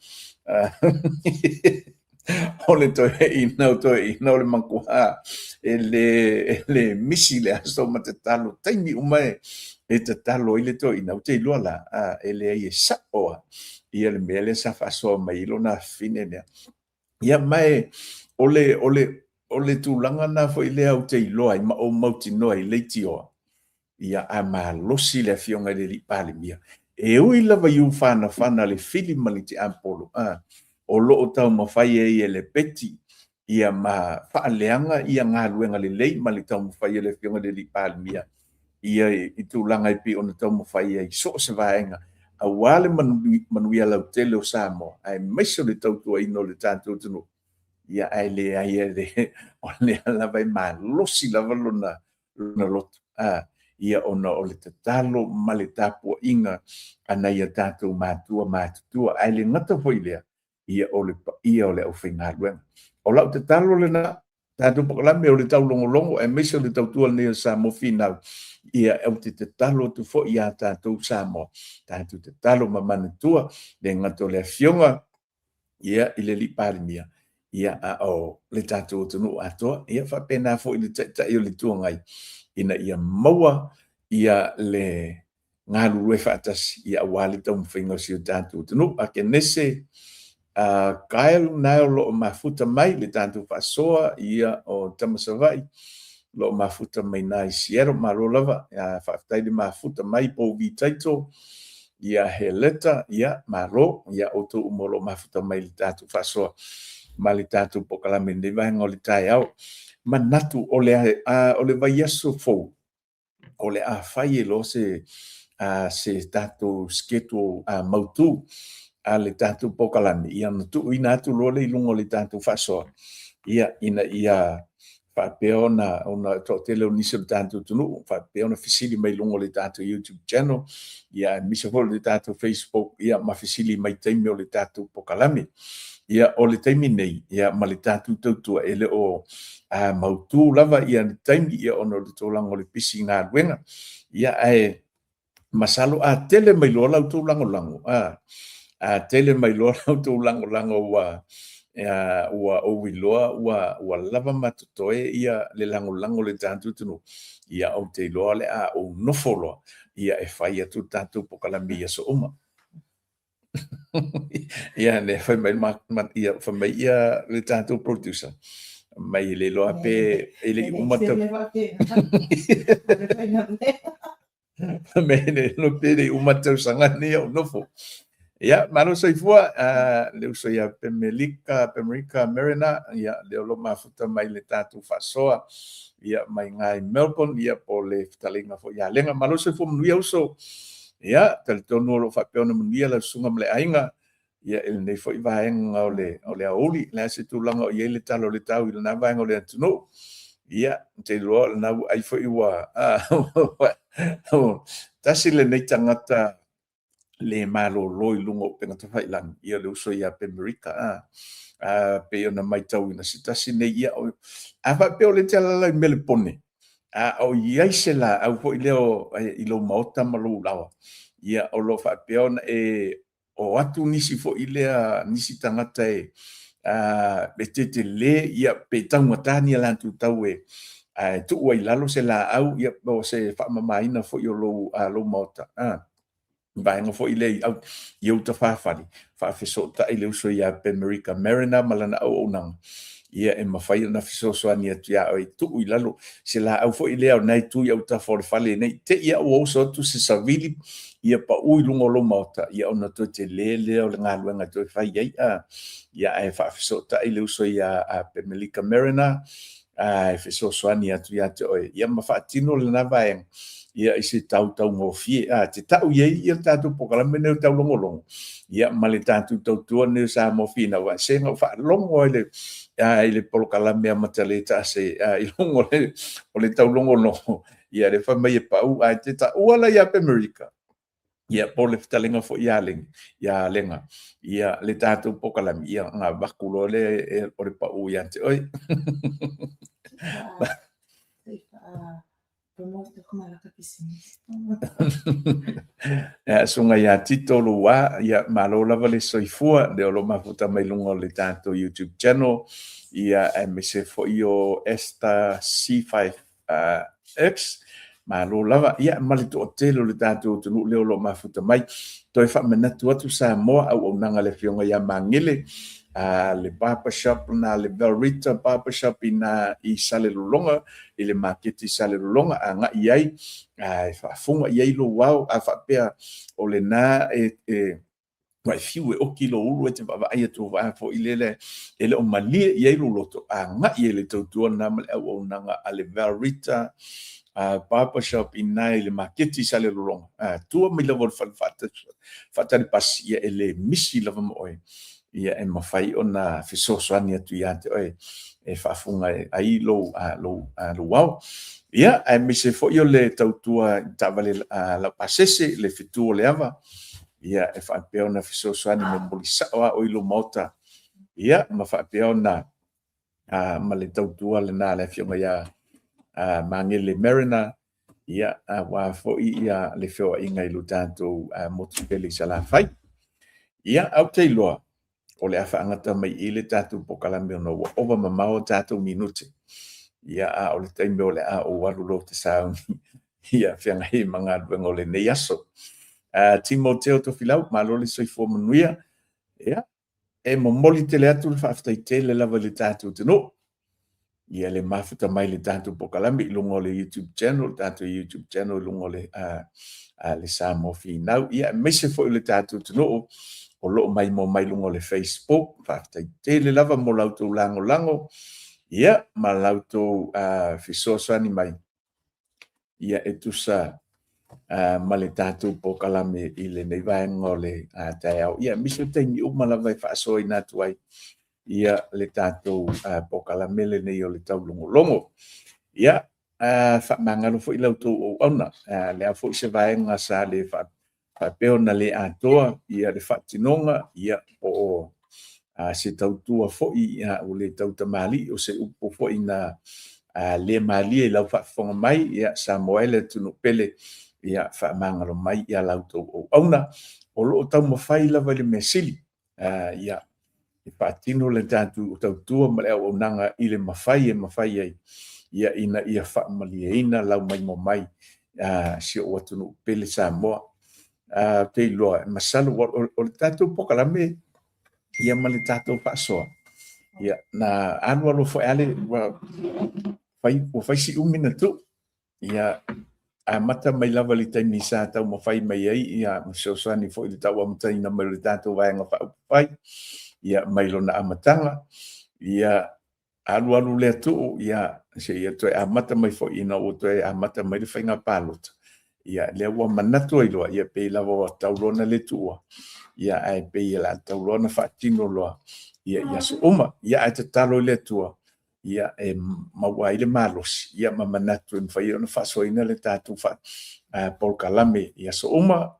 S1: Ole to ina o le mankua le misi le aso ma te talo taimi umae e te talo I le to ina o te ilo la ele ai e saoa ia le mele sa faso mai ilo na fine nea ia mai ole tūlanga na fo I le au te ilo ai ma o mauti noa I leitioa ia a ma losi le fionga le li pale mia e ui lava iu whana le fili mali te ampolo o loo tau mawhai e le peti ia ma faaleanga ia ngaluenga le lei ma le tau mawhai le fionga le li palimia ia i tūlanga i pi ona tau mawhai ai so se vaenga a wale manuia lau tele o Samoa ai maiso le tau tua ino le tātou tunu ia ai le o le ala vai ma losi lava lona loto ia ona o le tatalo ma le tapu inga ana ia tātou mātua ai le ngata foi lea ia o le au whaingaluenga o lau tatalo le na tātou pakalame o le tau longolongo ai maiso le tau tua nea Samoa finau ia au te talo tu fo ia tātou Samoa tātou te talo ma manatua le ngato le fionga ia i le li parimia ia o le tātou tunu atoa ia whapena fo i le tai o le tuangai ina ia maua ia le ngalu rue whaatas ia wali tau mwhinga si o tātou tunu a ke nese kaelu nao lo mafuta mai le tātou whasoa ia o Tamasawai lo mafuta mai nai siero malo lava whaftai le mafuta mai po vi taito ia he leta ia malo ia o tu umolo mafuta mai le tātou whasoa ma le tātou pokalame ne vahenga o le tai au manatu o le vai aso fou o le a whai e lo se tātou sketo mautu a le tātou pokalame ia natu ina atu lo le ilungo le tātou whasoa ia ina ia whapea ona tele o nisa le tātou tunu whapea ona fisili mai lungo le tātou YouTube channel ia misa folo le tātou Facebook ia ma fisili mai taimi o le tātou pokalame ia o le taimi nei ia ma le tātou tautua ele o mautu lava ia le taimi ia ona le tōlango le pisi ngā ruenga ia masalo a tele mai loa lau tōlango a tele mai loa lau tōlango ua owiloa ua lava matotoe ia le lango le tātou tunu ia au te loa le a o nofoloa ia e whai atu tātou pokalami ia so uma ia ne whai mai ia le tātou producer mai le loa pe ele umata mai ne lo pe le umata sanga ne o nofo ia malo soifua le uso ia Pemerica Marina ia le lo mafuta mai le tātou whasoa ia mai ngai Melbourne ia po le talinga fo ia lenga malo soifua manuia uso ia tali tonu lo whapeona manuia la sunga mle ainga ia ele nei fo i vaenga o le auli le se tūlanga o ia le talo le tau i le na vaenga o le atunu ia te loa le na ai fo i wa tasi le nei tangata le malo loi lungo penga to fai lang ia le uso ia Pemerica pe ona mai tau ina sitasi nei ia a fa pe o le tala la Melbourne o ia se la au fo ileo i lo maota malu lawa ia o lo fa pe ona o atu nisi fo ilea nisi tangata betete le ia pe tangatani la tu tau tu wai lalo se la au ia o se fa mamaina fo yo lo maota vaenga fo ile au iau ta whawhari whawhiso ta ile uso ia Pemerica Marina malana au nang ia e mawhai na fiso soani atu ia oi tu ui lalo se la au fo ile au nai tu iau ta whawhale nei te ia o so tu se savili ia pa ui lungo lo maota ia ona to te lele o le ngā luenga to whai ia e whawhiso ta ile uso ia Pemerica Marina e fiso soani atu ia te oi ia mawhaatino le na vaenga ia isi tau ngofie te tau ia tātou pokalame neu tau longolongo ia male tātou tau tua neu sa mofina wa se ngau wha longo ile polokalame a matale ta se i longo o le tau longolongo ia le whamai e pau te ta uala ia Pemerica ia po le fitalenga fo ia lenga ia le tātou pokalame ia ngā wakulo le o le pau ia te oi sunga ia titolo wa ia malo lava le soifua le lo mafuta mai lungo le tātou YouTube channel ia MSF fo io esta C5X malo lava ia malito otelo le tātou tunu le lo mafuta mai toi fa manatu atu Samoa au nanga le fionga ia mangele le barbershop na le Velrita barbershop i Sale Lulonga i le market i Sale Lulonga nga iai fa funga iai lo wau a fa pea o le na Mai fiu e o kilo ulu e te wawai atu wa fo ilele ele o malie i eilu loto a nga i ele tautua na male au nanga ale Valrita barbershop i nai le maketi sa le lolonga tua mi lava le fata le pasi ia ele misi lava mo oe ia e mawhai o na fisosoani atu ia te oe e whaafunga ai lo wau ia e mise fo i o le tautua tavale la pasese le fitu o le ava ia e whaapea na fisosoani me moli sawa o ilo mauta ia ma whaapea na ma le tautua le nā le fionga ia mangele Marina ia wa fo ia le feo inga ilu tātou motupeli sa la whai ia au te iloa o le awha angata mai i le tātou pokalame ona ua ova mamao tātou minute ia o le taime o le o walu lo te sauni ia whianga he mga duenga o le nei aso Timoteo to filau malo le soifua manuia ia e momoli te le atu le whaaftai te le lava le tātou te no ia le mafuta mai le tātou pokalame ilungo le YouTube channel tātou YouTube channel ilungo le le Samo Finau ia mese fo le tātou te no o lo mai mo mai lungo le Facebook whaaftai te le lava mo lautou lango ia ma lautou fisosoani mai ia etusa ma le tātou pokalame i le nei vaenga o le tai au. Ia, miso teini umalawai whaasoi nātu ai. Ia, le tātou pokalame le nei o le tau longo. Ia, whaamangaro fo i lautou o auna. Le a fo i se vaenga sa le whaapeo na le atoa, ia le whaatinonga, ia o se tautua fo i o le tautamali, o se upo fo i na le mali e lau whaafonga mai, ia Samoele tunu pele, ia whaamangaro mai ia lautou o auna o loo tau mawhai lava le mesili ia i whaatino le tātou o tautua ma le au nanga i le mawhai ai ia ina ia whaamali e ina lau mai mo mai si o atunu pele Samoa te iloa masalo o le tātou pokalame ia ma le tātou whaasoa ia na anua lo whaale whai si umina tu ia mata mai lava le taimi sa tau mawhai mai ai ia msosani fo i tau amatai na mai le tātou vaenga whaupai ia mai lona amatanga ia alu le atu ia se ia toi amata mai fo ina o toi amata mai le whainga pālota ia le ua manatu ai loa ia pei lava o taulona le tua ia ai pei la taulona whaatino loa ia so uma ia ai te talo le tua ia e mawai le malos ia mamanatu e mwhai ona whasoina le tātou polkalame ia so uma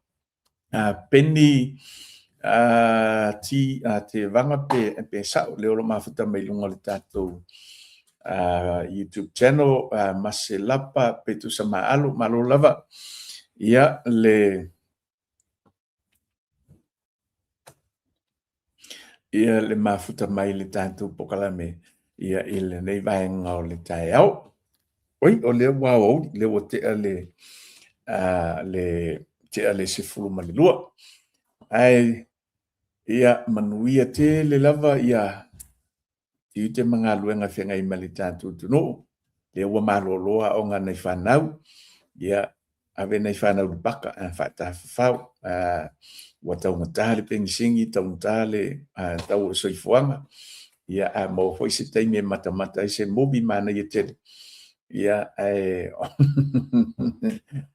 S1: peni te vanga pe sao le olo mafuta mai lunga le tātou YouTube channel Maselapa pe tu sama malo lava ia le mafuta mai le tātou pokalame ia ile nei vaenga o le tai au. Oi, o le wau, le o te ale se fuluma le lua. Ai, ia manuia te le lava ia i te mga luenga whenga i mali tātou tuno. Le ua maloloa o ngā nei whanau. Ia, ave nei whanau le baka, whata whau. Ua tau matale pengisingi, tau matale, tau o soifuanga. Ia mo foi se taimi mata i se mobi mana ia tele ia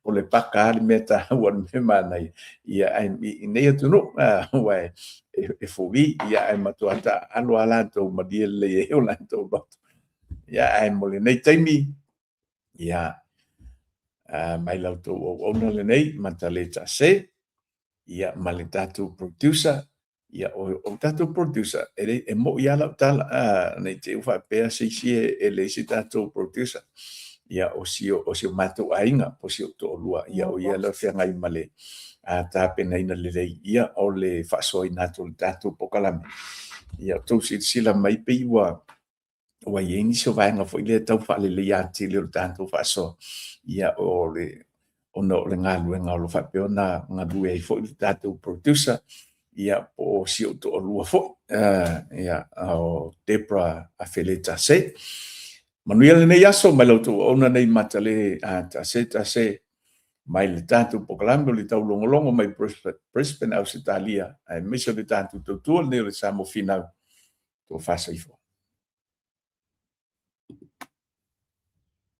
S1: o le pakari meta wan me mana ia nei atu no wa e fovi ia matuata alo ala to madia le e o la to ia mo le nei taimi ia mai lauto o no le nei matale ta se ia maletatu producer ia o tātou producer e mo ia lau tala nei te uwha pēr si e le si tātou producer ia o sio mātou ainga po sio tō lua ia o ia lau whiangai male tāpena ina le rei ia o le whaasoi nātou le tātou pokalame ia tau sila mai pe iwa ua ieni so vaenga fo ile tau whaale le iati le tātou whaasoa ia o le ngā luenga o lo whapeo na ngā lue i fo ile tātou producer ia po sio to lua fo ia o Debra Afeleta se manuia le nei aso mai lotu ona nei matale ta se mai le tātou pokalame o le tau longolongo mai Brisbane Ausitalia, ai miso le tātou tautua le sa mo finau tō whasaifo.